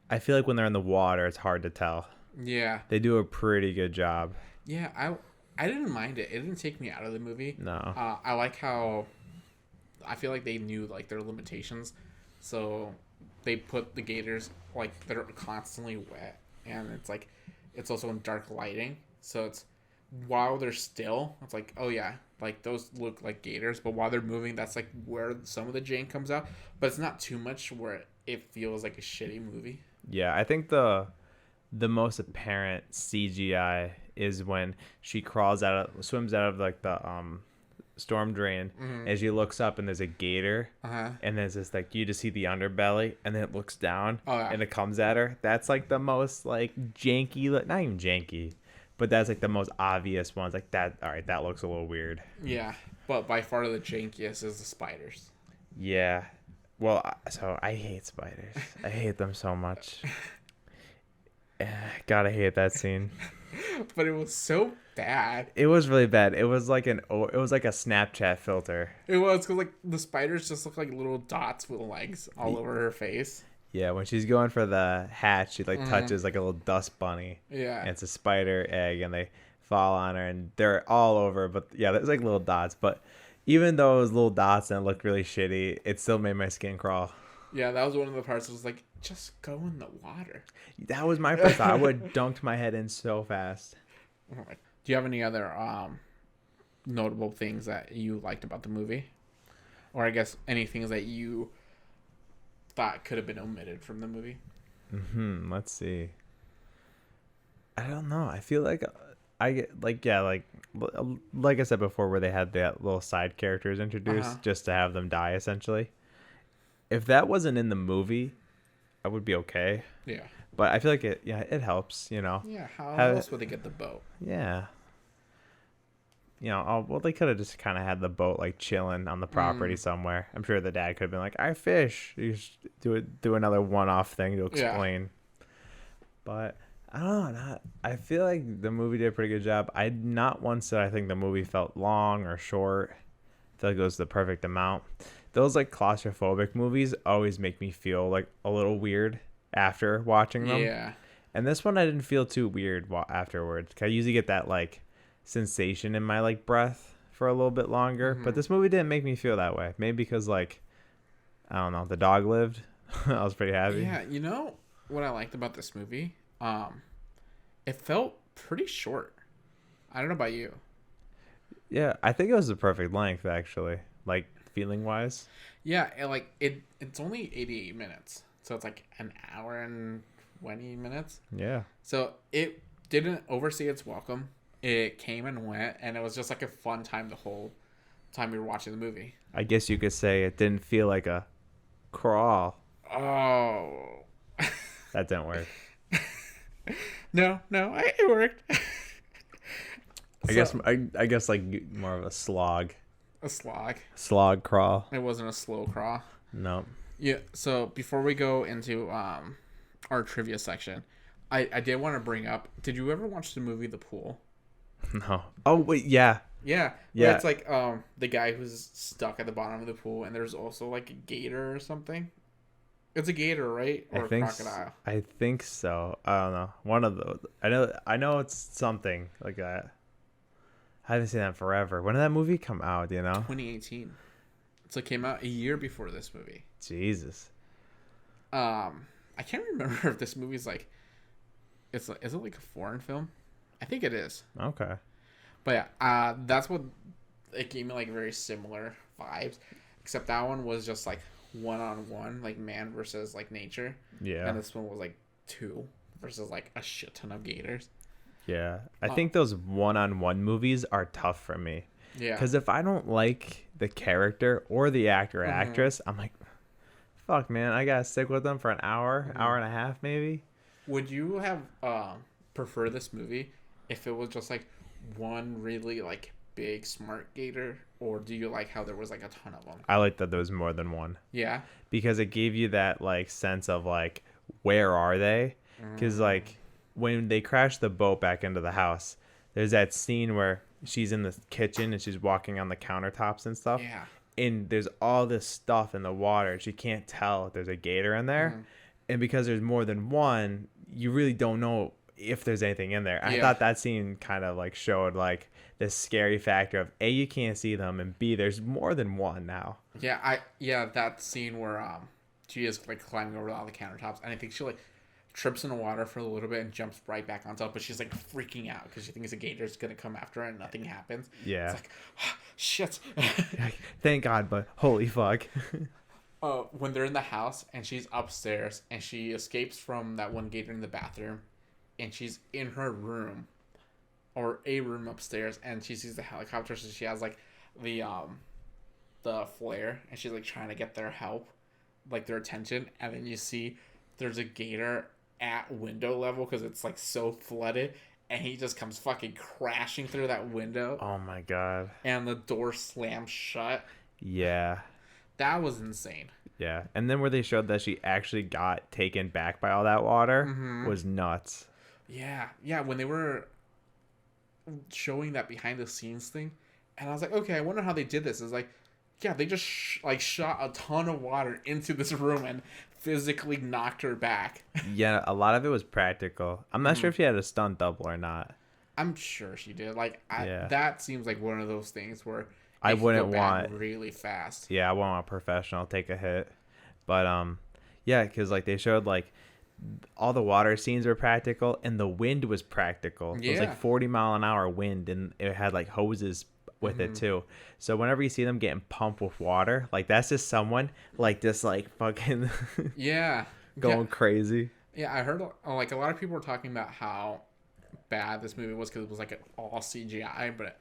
I feel like when they're in the water, it's hard to tell. Yeah. They do a pretty good job. Yeah, I didn't mind it. It didn't take me out of the movie. No. I like how I feel like they knew like their limitations, so they put the gators like they're constantly wet, and it's also in dark lighting, so it's while they're still, it's like, oh yeah, like those look like gators, but while they're moving, that's like where some of the jank comes out, but it's not too much where it feels like a shitty movie. Yeah, I think the most apparent CGI is when she swims out of like the storm drain, and she looks up and there's a gator, and there's this like you just see the underbelly, and then it looks down, and it comes at her. That's like the most like janky, not even janky, but that's like the most obvious ones. Like that. All right, that looks a little weird. Yeah, but by far the jankiest is the spiders. Yeah. Well, so I hate spiders. I hate them so much. God, I hate that scene. But it was so bad. It was really bad. It was like a Snapchat filter. It was because like the spiders just look like little dots with legs all over her face. Yeah, when she's going for the hatch, she like touches like a little dust bunny. Yeah, and it's a spider egg, and they fall on her, and they're all over. But yeah, there's like little dots. But even though it was little dots and it looked really shitty, it still made my skin crawl. Yeah, that was one of the parts that was like, just go in the water. That was my first thought. I would have dunked my head in so fast. Do you have any other notable things that you liked about the movie? Or I guess any things that you thought could have been omitted from the movie? Let's see. I don't know. I feel like I get like I said before, where they had that little side characters introduced just to have them die essentially. If that wasn't in the movie, I would be okay. Yeah. But I feel like it helps, Yeah, how else would they get the boat? Yeah. Well, they could have just kind of had the boat like chilling on the property somewhere. I'm sure the dad could have been like, I fish. You just do another one-off thing to explain. Yeah. But I don't know. I feel like the movie did a pretty good job. I not once said I think the movie felt long or short. I feel like it was the perfect amount. Those like claustrophobic movies always make me feel like a little weird after watching them. Yeah. And this one I didn't feel too weird afterwards. I usually get that like sensation in my like breath for a little bit longer, but this movie didn't make me feel that way. Maybe because like I don't know, the dog lived. I was pretty happy. Yeah, you know what I liked about this movie? It felt pretty short. I don't know about you. Yeah, I think it was the perfect length actually. Like feeling wise. Yeah, it's only 88 minutes. So it's like an hour and 20 minutes. Yeah. So it didn't overstay its welcome. It came and went, and it was just like a fun time the whole time we were watching the movie. I guess you could say it didn't feel like a crawl. Oh. That didn't work. No, it worked. I guess like more of a slog. A slog. Slog crawl. It wasn't a slow crawl. No. Yeah, so before we go into our trivia section, I did want to bring up, did you ever watch the movie The Pool? No. Oh, wait, yeah. Yeah. Yeah. It's like the guy who's stuck at the bottom of the pool, and there's also like a gator or something. It's a gator, right? Or a crocodile? I think so. I don't know. One of those. I know it's something like that. I haven't seen that in forever. When did that movie come out, do you know? 2018. So it came out a year before this movie. Jesus. I can't remember if this movie's like, is it like a foreign film? I think it is. Okay. But yeah, that's what it gave me, like very similar vibes, except that one was just like one-on-one, like man versus like nature. Yeah. And this one was like two versus like a shit ton of gators. Yeah. I think those one-on-one movies are tough for me. Yeah. Because if I don't like the character or the actor or actress, I'm like, fuck, man, I gotta stick with them for an hour, hour and a half, maybe. Would you have prefer this movie if it was just like one really like big smart gator, or do you like how there was like a ton of them? I like that there was more than one. Yeah. Because it gave you that like sense of like, where are they? Because like when they crash the boat back into the house, there's that scene where she's in the kitchen and she's walking on the countertops and stuff. Yeah. And there's all this stuff in the water. She can't tell if there's a gator in there. Mm-hmm. And because there's more than one, you really don't know if there's anything in there. I thought that scene kind of like showed like this scary factor of A, you can't see them, and B, there's more than one now. Yeah, that scene where she is like climbing over all the countertops, and I think she like trips in the water for a little bit and jumps right back on top, but she's like freaking out because she thinks a gator's gonna come after her and nothing happens. Yeah. It's like, oh, shit. Thank God, but holy fuck. When they're in the house and she's upstairs and she escapes from that one gator in the bathroom, and she's in her room or a room upstairs, and she sees the helicopter, so she has like the flare, and she's like trying to get their help, like their attention, and then you see there's a gator at window level because it's like so flooded, and he just comes fucking crashing through that window. Oh my God. And the door slams shut. Yeah. That was insane. Yeah. And then where they showed that she actually got taken back by all that water was nuts. Yeah. Yeah. When they were showing that behind the scenes thing, and I was like, okay, I wonder how they did this. It's like, yeah, they just shot a ton of water into this room and physically knocked her back. Yeah, a lot of it was practical. I'm not sure if she had a stunt double or not. I'm sure she did. Like, that seems like one of those things where I wouldn't want really fast. Yeah, I wouldn't want a professional take a hit. But yeah, because like they showed like all the water scenes were practical and the wind was practical. Yeah. It was like 40-mile-an-hour wind, and it had like hoses with it too. So whenever you see them getting pumped with water, like that's just someone like just like fucking going crazy. Yeah, I heard like a lot of people were talking about how bad this movie was because it was like all CGI, but I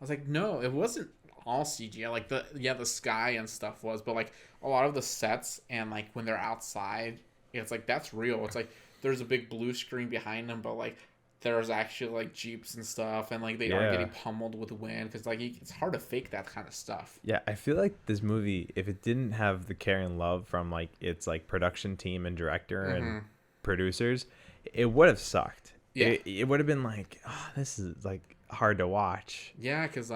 was like, no, it wasn't all CGI. Like the sky and stuff was, but like a lot of the sets and like when they're outside, it's like that's real. It's like there's a big blue screen behind them, but like there's actually like Jeeps and stuff, and like they are getting pummeled with the wind because like it's hard to fake that kind of stuff. Yeah, I feel like this movie, if it didn't have the care and love from like its like production team and director and producers, it would have sucked. Yeah, it would have been like, oh, this is like hard to watch. Yeah, because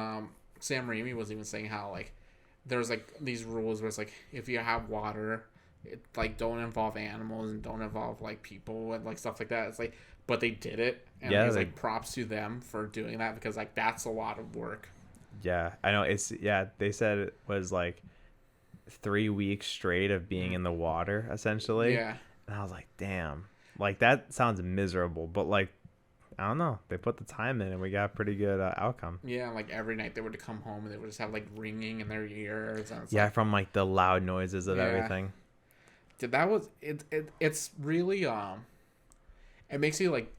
Sam Raimi was even saying how like there's like these rules where it's like if you have water, it like don't involve animals and don't involve like people and like stuff like that. It's like, but they did it, and it's like props to them for doing that because like that's a lot of work. Yeah, I know. They said it was like 3 weeks straight of being in the water essentially. Yeah, and I was like, damn, like that sounds miserable, but like I don't know, they put the time in and we got a pretty good outcome. Yeah, like every night they would come home and they would just have like ringing in their ears. And it's from like the loud noises of everything. Dude, that was it's really it makes you like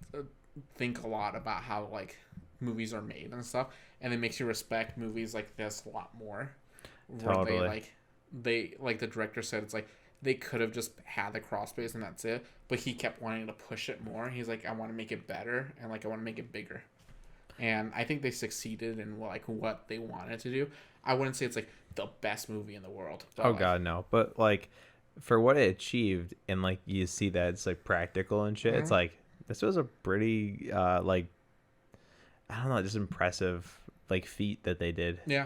think a lot about how like movies are made and stuff, and it makes you respect movies like this a lot more. Totally. Where they like the director said, it's like they could have just had the crawl space and that's it, but he kept wanting to push it more. He's like, I want to make it better and like I want to make it bigger, and I think they succeeded in like what they wanted to do. I wouldn't say it's like the best movie in the world. Oh God, no! But like for what it achieved, and like you see that it's like practical and shit. It's like this was a pretty like I don't know, just impressive like feat that they did. Yeah.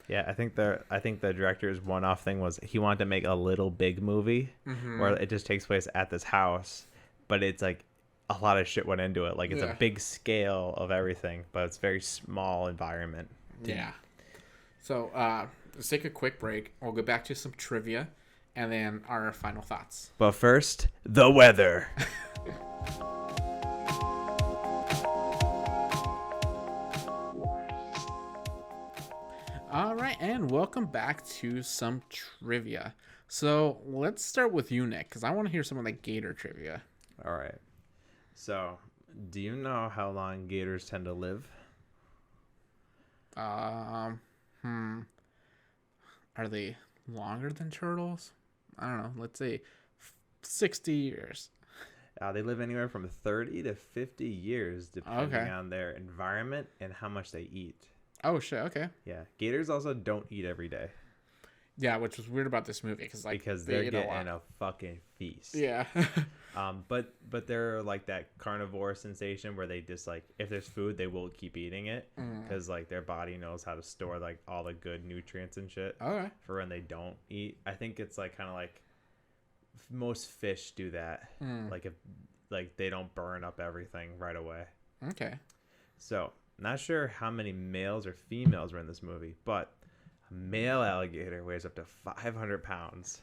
Yeah, I think the director's one-off thing was he wanted to make a Little Big movie where it just takes place at this house, but it's like a lot of shit went into it. Like it's a big scale of everything, but it's very small environment. Yeah. So let's take a quick break. We'll go back to some trivia and then our final thoughts. But first, the weather. All right, and welcome back to some trivia. So let's start with you, Nick, because I want to hear some of the gator trivia. All right. So, do you know how long gators tend to live? Are they longer than turtles? I don't know. Let's say 60 years. They live anywhere from 30 to 50 years, depending on their environment and how much they eat. Oh, shit. Okay. Yeah. Gators also don't eat every day. Yeah, which was weird about this movie because they they're ate getting a lot. a fucking feast. Yeah. But they're like that carnivore sensation where they just like if there's food they will keep eating it because like their body knows how to store like all the good nutrients and shit Okay. for when they don't eat. I think it's like kind of like most fish do that. Like if like they don't burn up everything right away. Okay. So not sure how many males or females were in this movie, but a male alligator weighs up to 500 pounds,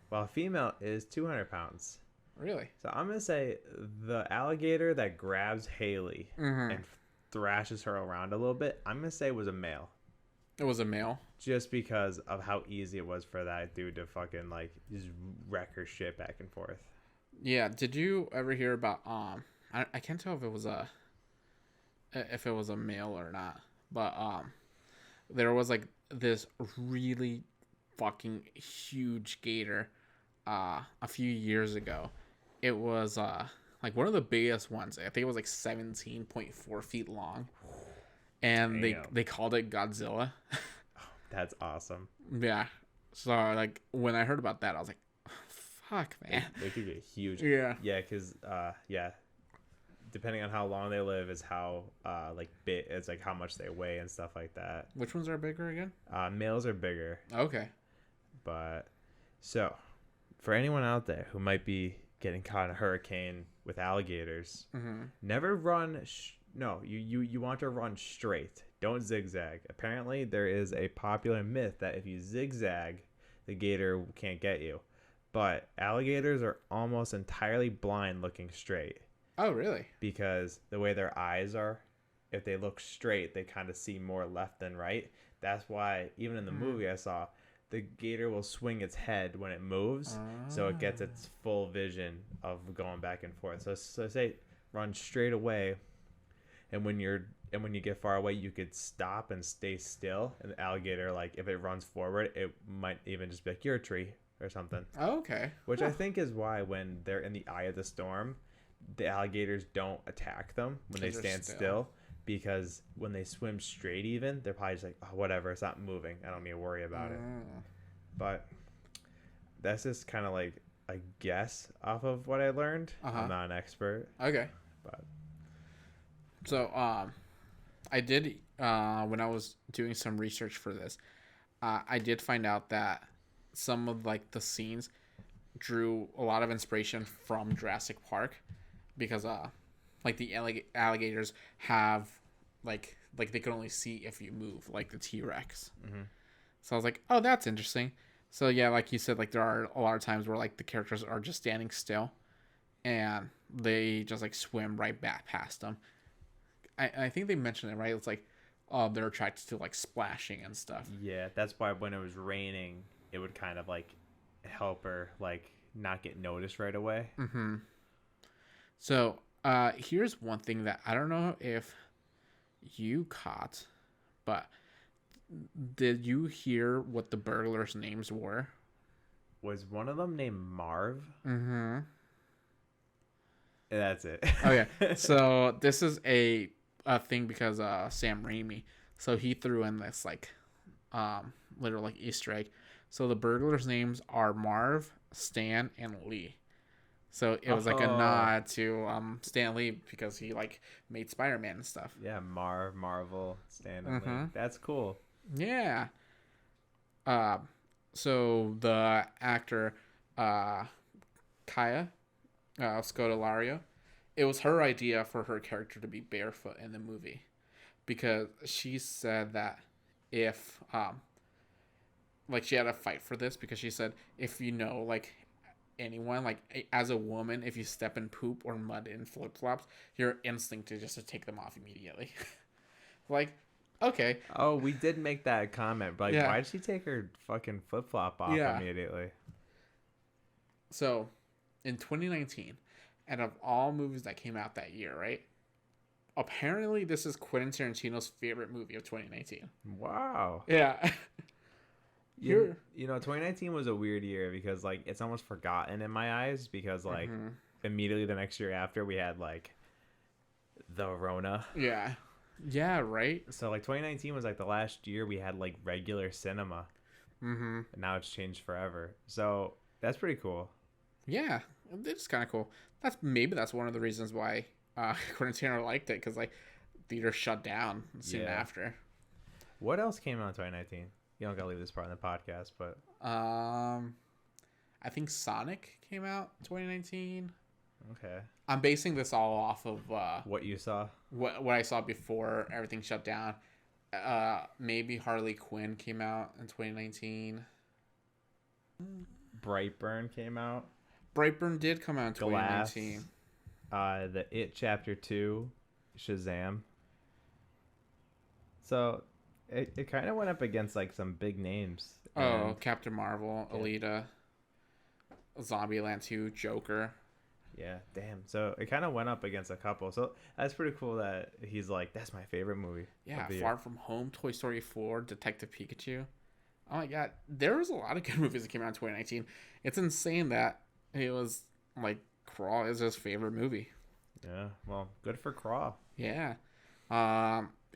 while a female is 200 pounds. Really? So I'm going to say the alligator that grabs Haley and thrashes her around a little bit, I'm going to say was a male. It was a male? Just because of how easy it was for that dude to fucking, like, just wreck her shit back and forth. Yeah. Did you ever hear about, I can't tell if it was a male or not, but, there was, like, this really fucking huge gator, a few years ago. It was like one of the biggest ones. I think it was like 17.4 feet long, and they called it Godzilla. That's awesome. Yeah. So like when I heard about that, I was like, "Fuck, man." They could get huge. Yeah. Yeah, because depending on how long they live is how like big it's like how much they weigh and stuff like that. Which ones are bigger again? Males are bigger. Okay. But so for anyone out there who might be getting caught in a hurricane with alligators, never run. You want to run straight. Don't zigzag. Apparently, there is a popular myth that if you zigzag, the gator can't get you. But alligators are almost entirely blind looking straight. Oh, really? Because the way their eyes are, if they look straight, they kind of see more left than right. That's why even in the movie I saw, the gator will swing its head when it moves, so it gets its full vision of going back and forth. So say run straight away, and when you get far away, you could stop and stay still. And the alligator, like if it runs forward, it might even just be like you're a tree or something. Oh, okay. Which I think is why when they're in the eye of the storm, the alligators don't attack them when they stand still. Because when they swim straight even, they're probably just like, oh, whatever, it's not moving. I don't need to worry about it. But that's just kind of like a guess off of what I learned. I'm not an expert. Okay. But so I did when I was doing some research for this, I did find out that some of like the scenes drew a lot of inspiration from Jurassic Park because like the alligators have like they can only see if you move, like the T-Rex. So I was like, oh, that's interesting. So yeah, like you said, like there are a lot of times where like the characters are just standing still and they just like swim right back past them. I think they mentioned it, right? It's like they're attracted to like splashing and stuff. Yeah, that's why when it was raining, it would kind of like help her like not get noticed right away. So here's one thing that I don't know if you caught, but did you hear what the burglars' names were? Was one of them named Marv? That's it. Okay, so this is a thing because Sam Raimi, so he threw in this like literal like Easter egg. So the burglars' names are Marv, Stan, and Lee. So it was like a nod to Stan Lee because he like made Spider-Man and stuff. Yeah, Marvel, Stan and Lee. That's cool. Yeah. So the actor Kaya Scodelario, it was her idea for her character to be barefoot in the movie because she said that if like she had to fight for this because she said if you know like anyone like as a woman, if you step in poop or mud in flip-flops, your instinct is just to take them off immediately. Like, okay. Oh, we did make that comment, but like, why did she take her fucking flip-flop off immediately? So in 2019, out of all movies that came out that year, right, apparently this is Quentin Tarantino's favorite movie of 2019. Wow. Yeah. You know, 2019 was a weird year because like it's almost forgotten in my eyes because like immediately the next year after we had like the Rona. Yeah, right. So like 2019 was like the last year we had like regular cinema. Mm-hmm. And now it's changed forever. So that's pretty cool. Yeah, it's kind of cool. That's one of the reasons why Quentin Tarantino liked it, because like theaters shut down soon after. What else came out in 2019? You don't gotta leave this part in the podcast, but I think Sonic came out in 2019. okay. I'm basing this all off of What you saw? what I saw before everything shut down. Maybe Harley Quinn came out in 2019. Brightburn came out. Brightburn did come out in 2019. The It Chapter 2, Shazam. So it kind of went up against like some big names. Oh, Captain Marvel, Alita, Zombieland 2, Joker. Yeah, damn. So it kind of went up against a couple. So that's pretty cool that he's like, that's my favorite movie. Yeah, Far From Home, Toy Story 4, Detective Pikachu. Oh my god, there was a lot of good movies that came out in 2019. It's insane that it was like Crawl is his favorite movie. Yeah, well, good for Crawl. Yeah.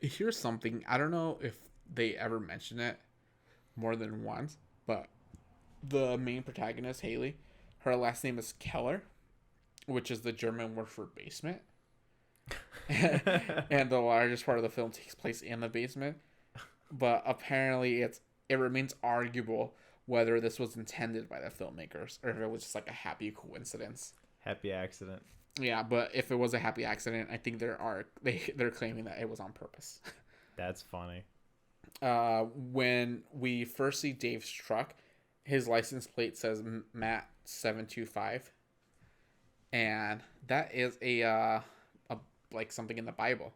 Here's something. I don't know if they ever mention it more than once, but the main protagonist, Haley, her last name is Keller, which is the German word for basement. And the largest part of the film takes place in the basement. But apparently it remains arguable whether this was intended by the filmmakers or if it was just like a happy coincidence. Happy accident. Yeah, but if it was a happy accident, I think they're claiming that it was on purpose. That's funny. When we first see Dave's truck, his license plate says Matt 725, and that is a like something in the Bible.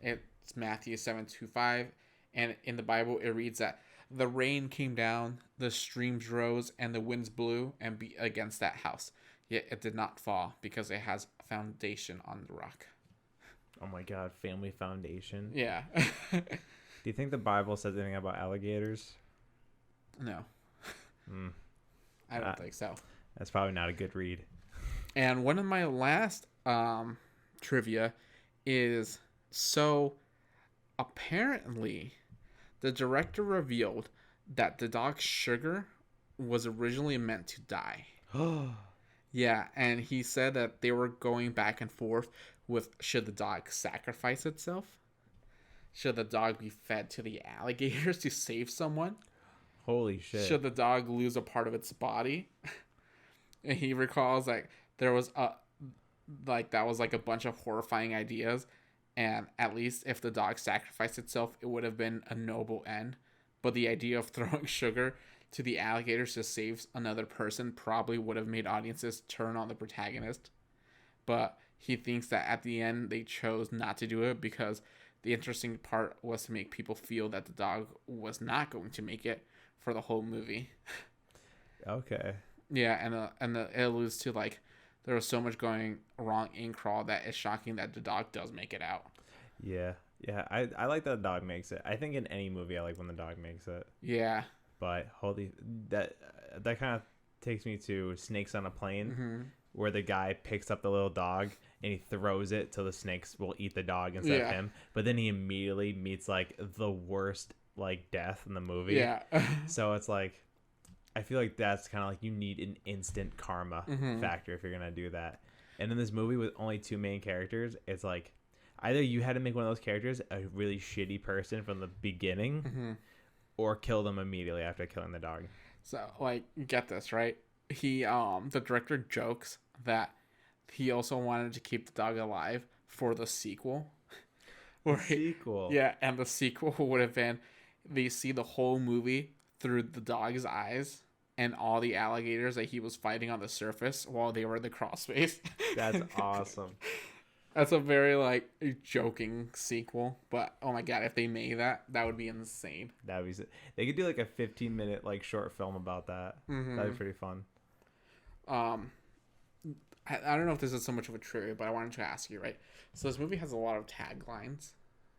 It's Matthew 725, and in the Bible it reads that the rain came down, the streams rose, and the winds blew and beat against that house. Yet it did not fall because it has a foundation on the rock. Oh my god, family foundation. Yeah. Do you think the Bible says anything about alligators? No. I don't think so. That's probably not a good read. And one of my last trivia is, so apparently the director revealed that the dog Sugar was originally meant to die. Yeah, and he said that they were going back and forth with, should the dog sacrifice itself? Should the dog be fed to the alligators to save someone? Holy shit. Should the dog lose a part of its body? And he recalls like there was that was like a bunch of horrifying ideas, and at least if the dog sacrificed itself, it would have been a noble end. But the idea of throwing Sugar to the alligators to save another person probably would have made audiences turn on the protagonist. But he thinks that at the end they chose not to do it because the interesting part was to make people feel that the dog was not going to make it for the whole movie. Okay. Yeah, and it alludes to like there was so much going wrong in Crawl that it's shocking that the dog does make it out. Yeah. I like that the dog makes it. I think in any movie I like when the dog makes it. Yeah. But holy, that kind of takes me to Snakes on a Plane, where the guy picks up the little dog and he throws it till the snakes will eat the dog instead of him. But then he immediately meets like the worst like death in the movie. Yeah. So it's like, I feel like that's kind of like you need an instant karma factor if you're gonna do that. And in this movie with only two main characters, it's like either you had to make one of those characters a really shitty person from the beginning, or kill them immediately after killing the dog. So like, get this right. He the director jokes that he also wanted to keep the dog alive for the sequel. Yeah, and the sequel would have been they see the whole movie through the dog's eyes and all the alligators that he was fighting on the surface while they were in the crawl space. That's awesome. That's a very like joking sequel, but oh my god, if they made that would be insane. That'd be. They could do like a 15-minute like short film about that. That'd be pretty fun. I don't know if this is so much of a trivia, but I wanted to ask you, right? So this movie has a lot of taglines,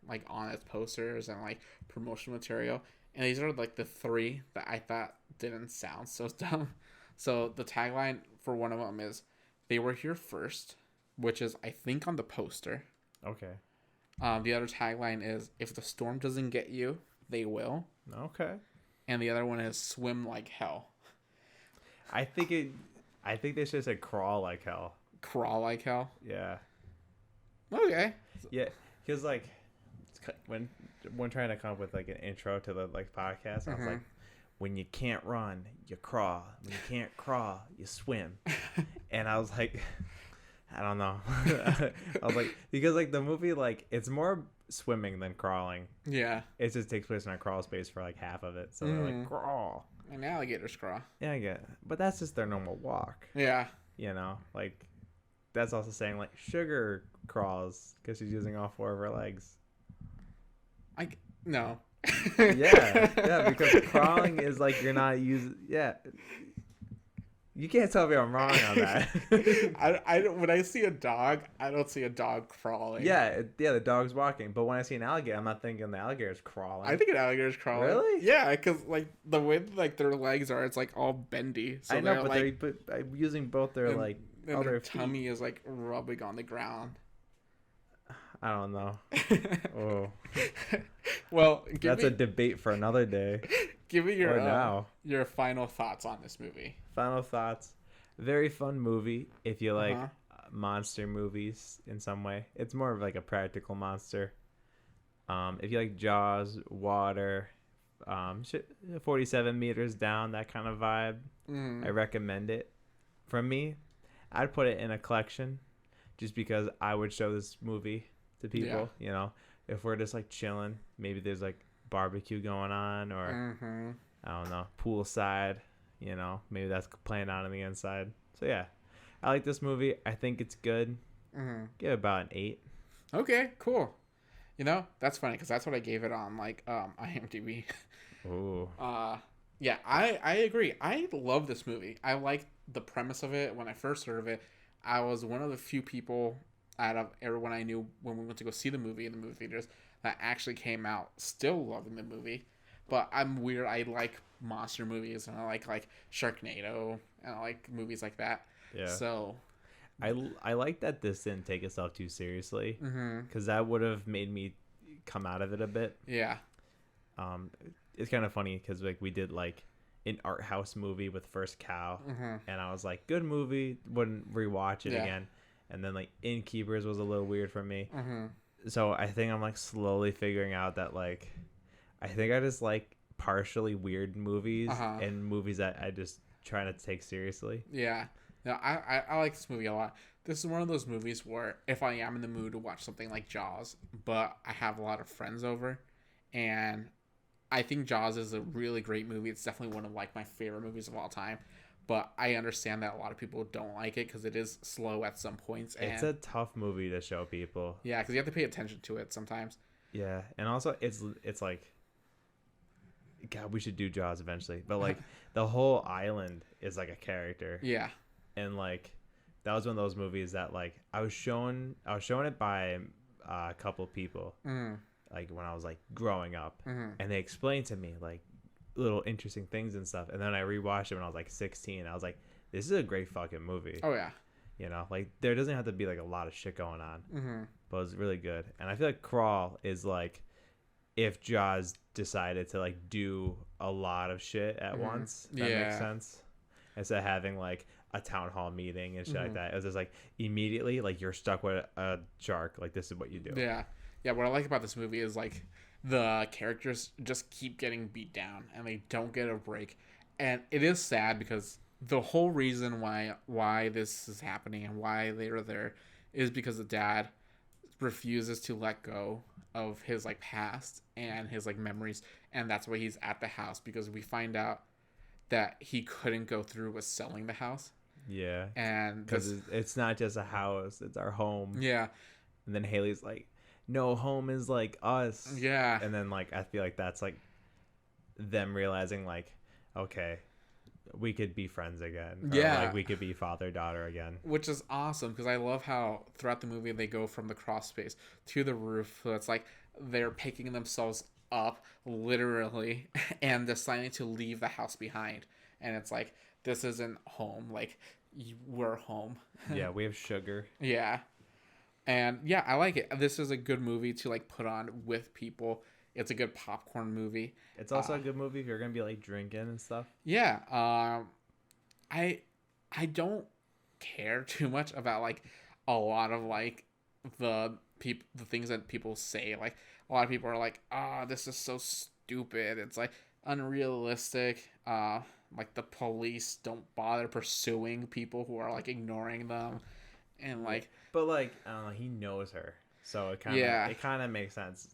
like on its posters and like promotional material, and these are like the three that I thought didn't sound so dumb. So the tagline for one of them is, "They were here first," which is I think on the poster. Okay. The other tagline is, "If the storm doesn't get you, they will." Okay. and the other one is swim like hell. I think they should have said crawl like hell. Crawl like hell. Yeah. Okay. Yeah, because like when trying to come up with like an intro to the like podcast, I was like, when you can't run, you crawl. When you can't crawl, you swim. And I was like, I don't know. I was like, because like the movie, like it's more swimming than crawling. Yeah. It just takes place in a crawl space for like half of it. So they're like, crawl. And alligators crawl. Yeah, I get it. But that's just their normal walk. Yeah. You know, like that's also saying like Sugar crawls because she's using all 4 of her legs. No. Yeah, because crawling is like you're not using. Yeah, you can't tell me I'm wrong on that. I don't, when I see a dog, I don't see a dog crawling. Yeah, the dog's walking, but when I see an alligator, I'm not thinking the alligator's crawling. I think an alligator's crawling. Really? Yeah, because like the way like their legs are, it's like all bendy. So I know, but like, they're using both their like and other their feet. tummy is like rubbing on the ground. I don't know. Oh, Well, that's a debate for another day. Give me your Or now. your final thoughts on this movie. Final thoughts. Very fun movie if you like monster movies in some way. It's more of like a practical monster. If you like Jaws, water, 47 meters down, that kind of vibe, I recommend it. From me, I'd put it in a collection just because I would show this movie to people. You know, if we're just like chilling, maybe there's like barbecue going on or I don't know, poolside. You know, maybe that's playing on the inside. So yeah, I like this movie. I think it's good. Give it about an 8. Okay, cool. You know, that's funny because that's what I gave it on like IMDb. Ooh. Yeah, I agree. I love this movie. I like the premise of it. When I first heard of it, I was one of the few people out of everyone I knew when we went to go see the movie in the movie theaters that actually came out still loving the movie. But I'm weird. I like monster movies and I like Sharknado and I like movies like that. Yeah. So I like that this didn't take itself too seriously because that would have made me come out of it a bit. Yeah. It's kind of funny because like we did like an art house movie with First Cow, and I was like, good movie, wouldn't rewatch it again. And then like Innkeepers was a little weird for me. So I think I'm like slowly figuring out that like I think I just like partially weird movies and movies that I just try not to take seriously. Yeah. No, I like this movie a lot. This is one of those movies where if I am in the mood to watch something like Jaws, but I have a lot of friends over, and I think Jaws is a really great movie. It's definitely one of like my favorite movies of all time. But I understand that a lot of people don't like it because it is slow at some points. And it's a tough movie to show people. Yeah, because you have to pay attention to it sometimes. Yeah, and also it's like, God, we should do Jaws eventually. But like the whole island is like a character. Yeah. And like that was one of those movies that like I was shown it by a couple of people like when I was like growing up, and they explained to me like little interesting things and stuff, and then I rewatched it when I was like 16. I was like, this is a great fucking movie. Oh yeah. You know, like there doesn't have to be like a lot of shit going on, but it's really good. And I feel like Crawl is like if Jaws decided to like do a lot of shit at once. That makes sense. Instead of having like a town hall meeting and shit like that, it was just like immediately like you're stuck with a shark. Like this is what you do. Yeah. Yeah. What I like about this movie is like the characters just keep getting beat down and they don't get a break, and it is sad because the whole reason why this is happening and why they are there is because the dad refuses to let go of his like past and his like memories, and that's why he's at the house, because we find out that he couldn't go through with selling the house. Yeah. And because it's not just a house, it's our home. Yeah. And then Haley's like, no, home is like us. Yeah. And then like I feel like that's like them realizing like, okay, we could be friends again. Yeah. Or, like we could be father-daughter again. Which is awesome because I love how throughout the movie they go from the crawl space to the roof. So it's like they're picking themselves up literally and deciding to leave the house behind. And it's like, this isn't home. Like, we're home. Yeah, we have Sugar. Yeah. And yeah, I like it. This is a good movie to like put on with people It's a good popcorn movie. It's also a good movie if you're gonna be like drinking and stuff. Yeah. I don't care too much about like a lot of like the things that people say. Like a lot of people are like, this is so stupid. It's like unrealistic. Like the police don't bother pursuing people who are like ignoring them, and like. But like I don't know, he knows her, so it kind of makes sense.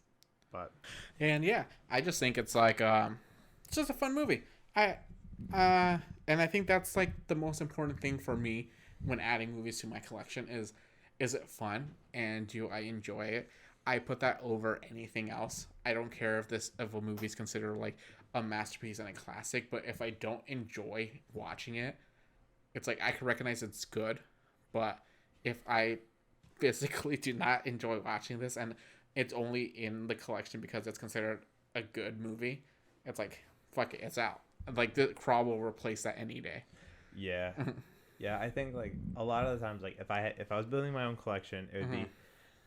But I just think it's like it's just a fun movie. And I think that's like the most important thing for me when adding movies to my collection is it fun and do I enjoy it? I put that over anything else. I don't care if a movie is considered like a masterpiece and a classic, but if I don't enjoy watching it, it's like I can recognize it's good, but if I physically do not enjoy watching this and it's only in the collection because it's considered a good movie, it's like fuck it, it's out. Like the Crawl will replace that any day. Yeah. Yeah, I think like a lot of the times, like if I was building my own collection, it would be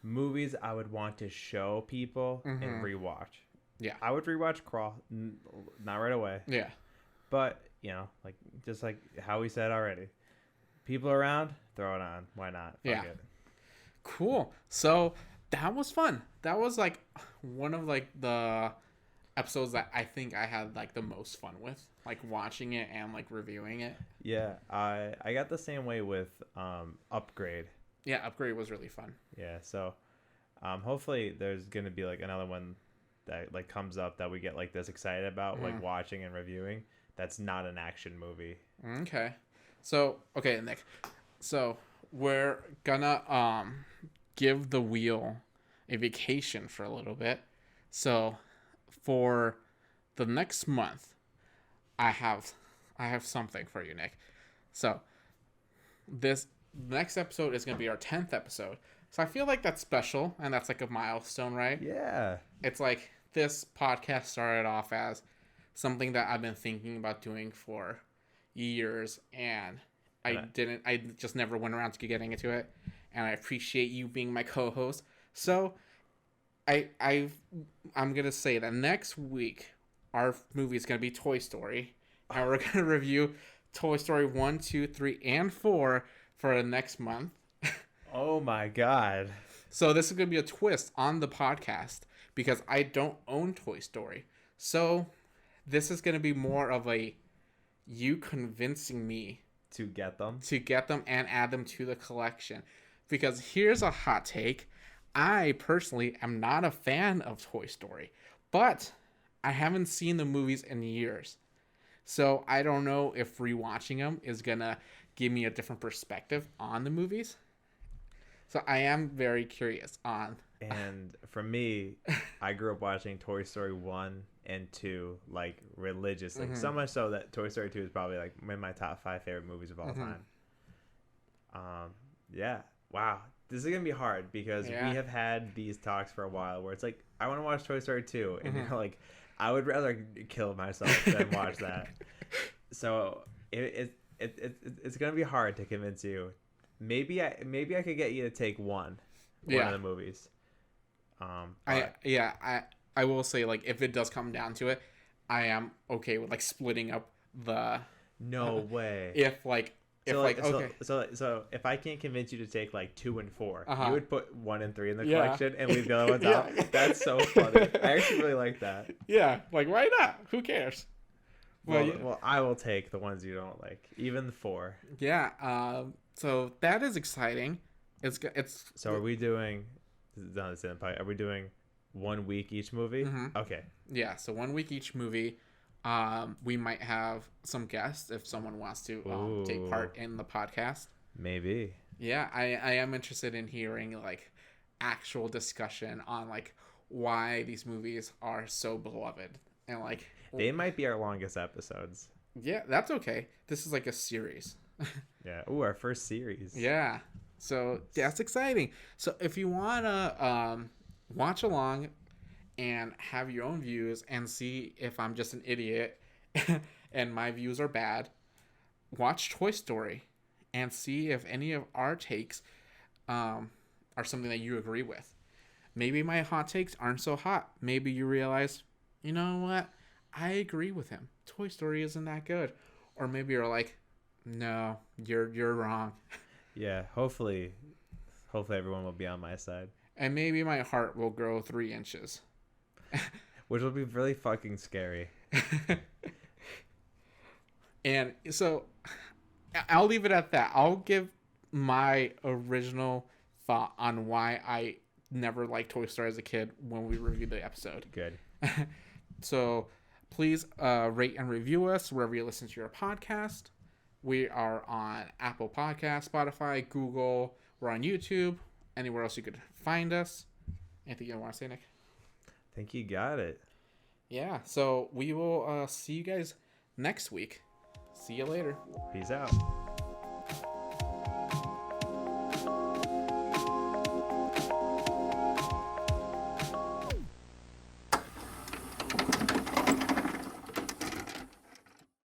movies I would want to show people and rewatch. Yeah, I would rewatch Crawl, not right away. Yeah, but you know, like just like how we said already, people around, throw it on. Why not? Fuck it. Cool. So that was fun. That was like one of like the episodes that I think I had like the most fun with, like watching it and like reviewing it. Yeah, I got the same way with Upgrade. Yeah, Upgrade was really fun. Yeah, so hopefully there's gonna be like another one that like comes up that we get like this excited about, like watching and reviewing. That's not an action movie. Okay, so okay, Nick. So we're gonna give the wheel a vacation for a little bit. So for the next month, I have something for you, Nick. So this next episode is going to be our 10th episode. So I feel like that's special and that's like a milestone, right? Yeah. It's like this podcast started off as something that I've been thinking about doing for years and I just never went around to getting into it. And I appreciate you being my co-host. So I'm gonna say that next week our movie is gonna be Toy Story, and we're gonna review Toy Story 1, 2, 3, and 4 for the next month. Oh my god! So this is gonna be a twist on the podcast because I don't own Toy Story. So this is gonna be more of a you convincing me to get them and add them to the collection. Because here's a hot take. I personally am not a fan of Toy Story, but I haven't seen the movies in years. So I don't know if rewatching them is going to give me a different perspective on the movies. So I am very curious on. And for me, I grew up watching Toy Story 1 and 2 like religiously. So much so that Toy Story 2 is probably like in my top 5 favorite movies of all time. Yeah. Wow. This is going to be hard because we have had these talks for a while where it's like, I want to watch Toy Story 2. And you're like, I would rather kill myself than watch that. So it's going to be hard to convince you. Maybe I could get you to take one of the movies. I will say, like, if it does come down to it, I am okay with like splitting up the. No way. So if I can't convince you to take like 2 and 4, you would put 1 and 3 in the collection and leave the other ones out. That's so funny. I actually really like that. Yeah, like why not? Who cares? Well, I will take the ones you don't like, even the 4. Yeah. So that is exciting. It's. So are we doing? Are we doing 1 week each movie? Okay. Yeah. So 1 week each movie. We might have some guests if someone wants to take part in the podcast. Maybe. Yeah, I am interested in hearing like actual discussion on like why these movies are so beloved and like they might be our longest episodes. Yeah, that's okay. This is like a series. Yeah. Ooh, our first series. Yeah. So that's exciting. So if you wanna watch along and have your own views and see if I'm just an idiot and my views are bad, watch Toy Story and see if any of our takes are something that you agree with. maybe my hot takes aren't so hot. Maybe you realize, you know what? I agree with him. Toy Story isn't that good. Or maybe you're like, no, you're wrong. Yeah, hopefully everyone will be on my side. And maybe my heart will grow 3 inches. Which will be really fucking scary. And so I'll leave it at that. I'll give my original thought on why I never liked Toy Story as a kid when we reviewed the episode. Good. So please rate and review us wherever you listen to your podcast. We are on Apple Podcasts, Spotify, Google. We're on YouTube. Anywhere else you could find us. Anything you want to say, Nick? I think you got it. Yeah. So we will see you guys next week. See you later. Peace out.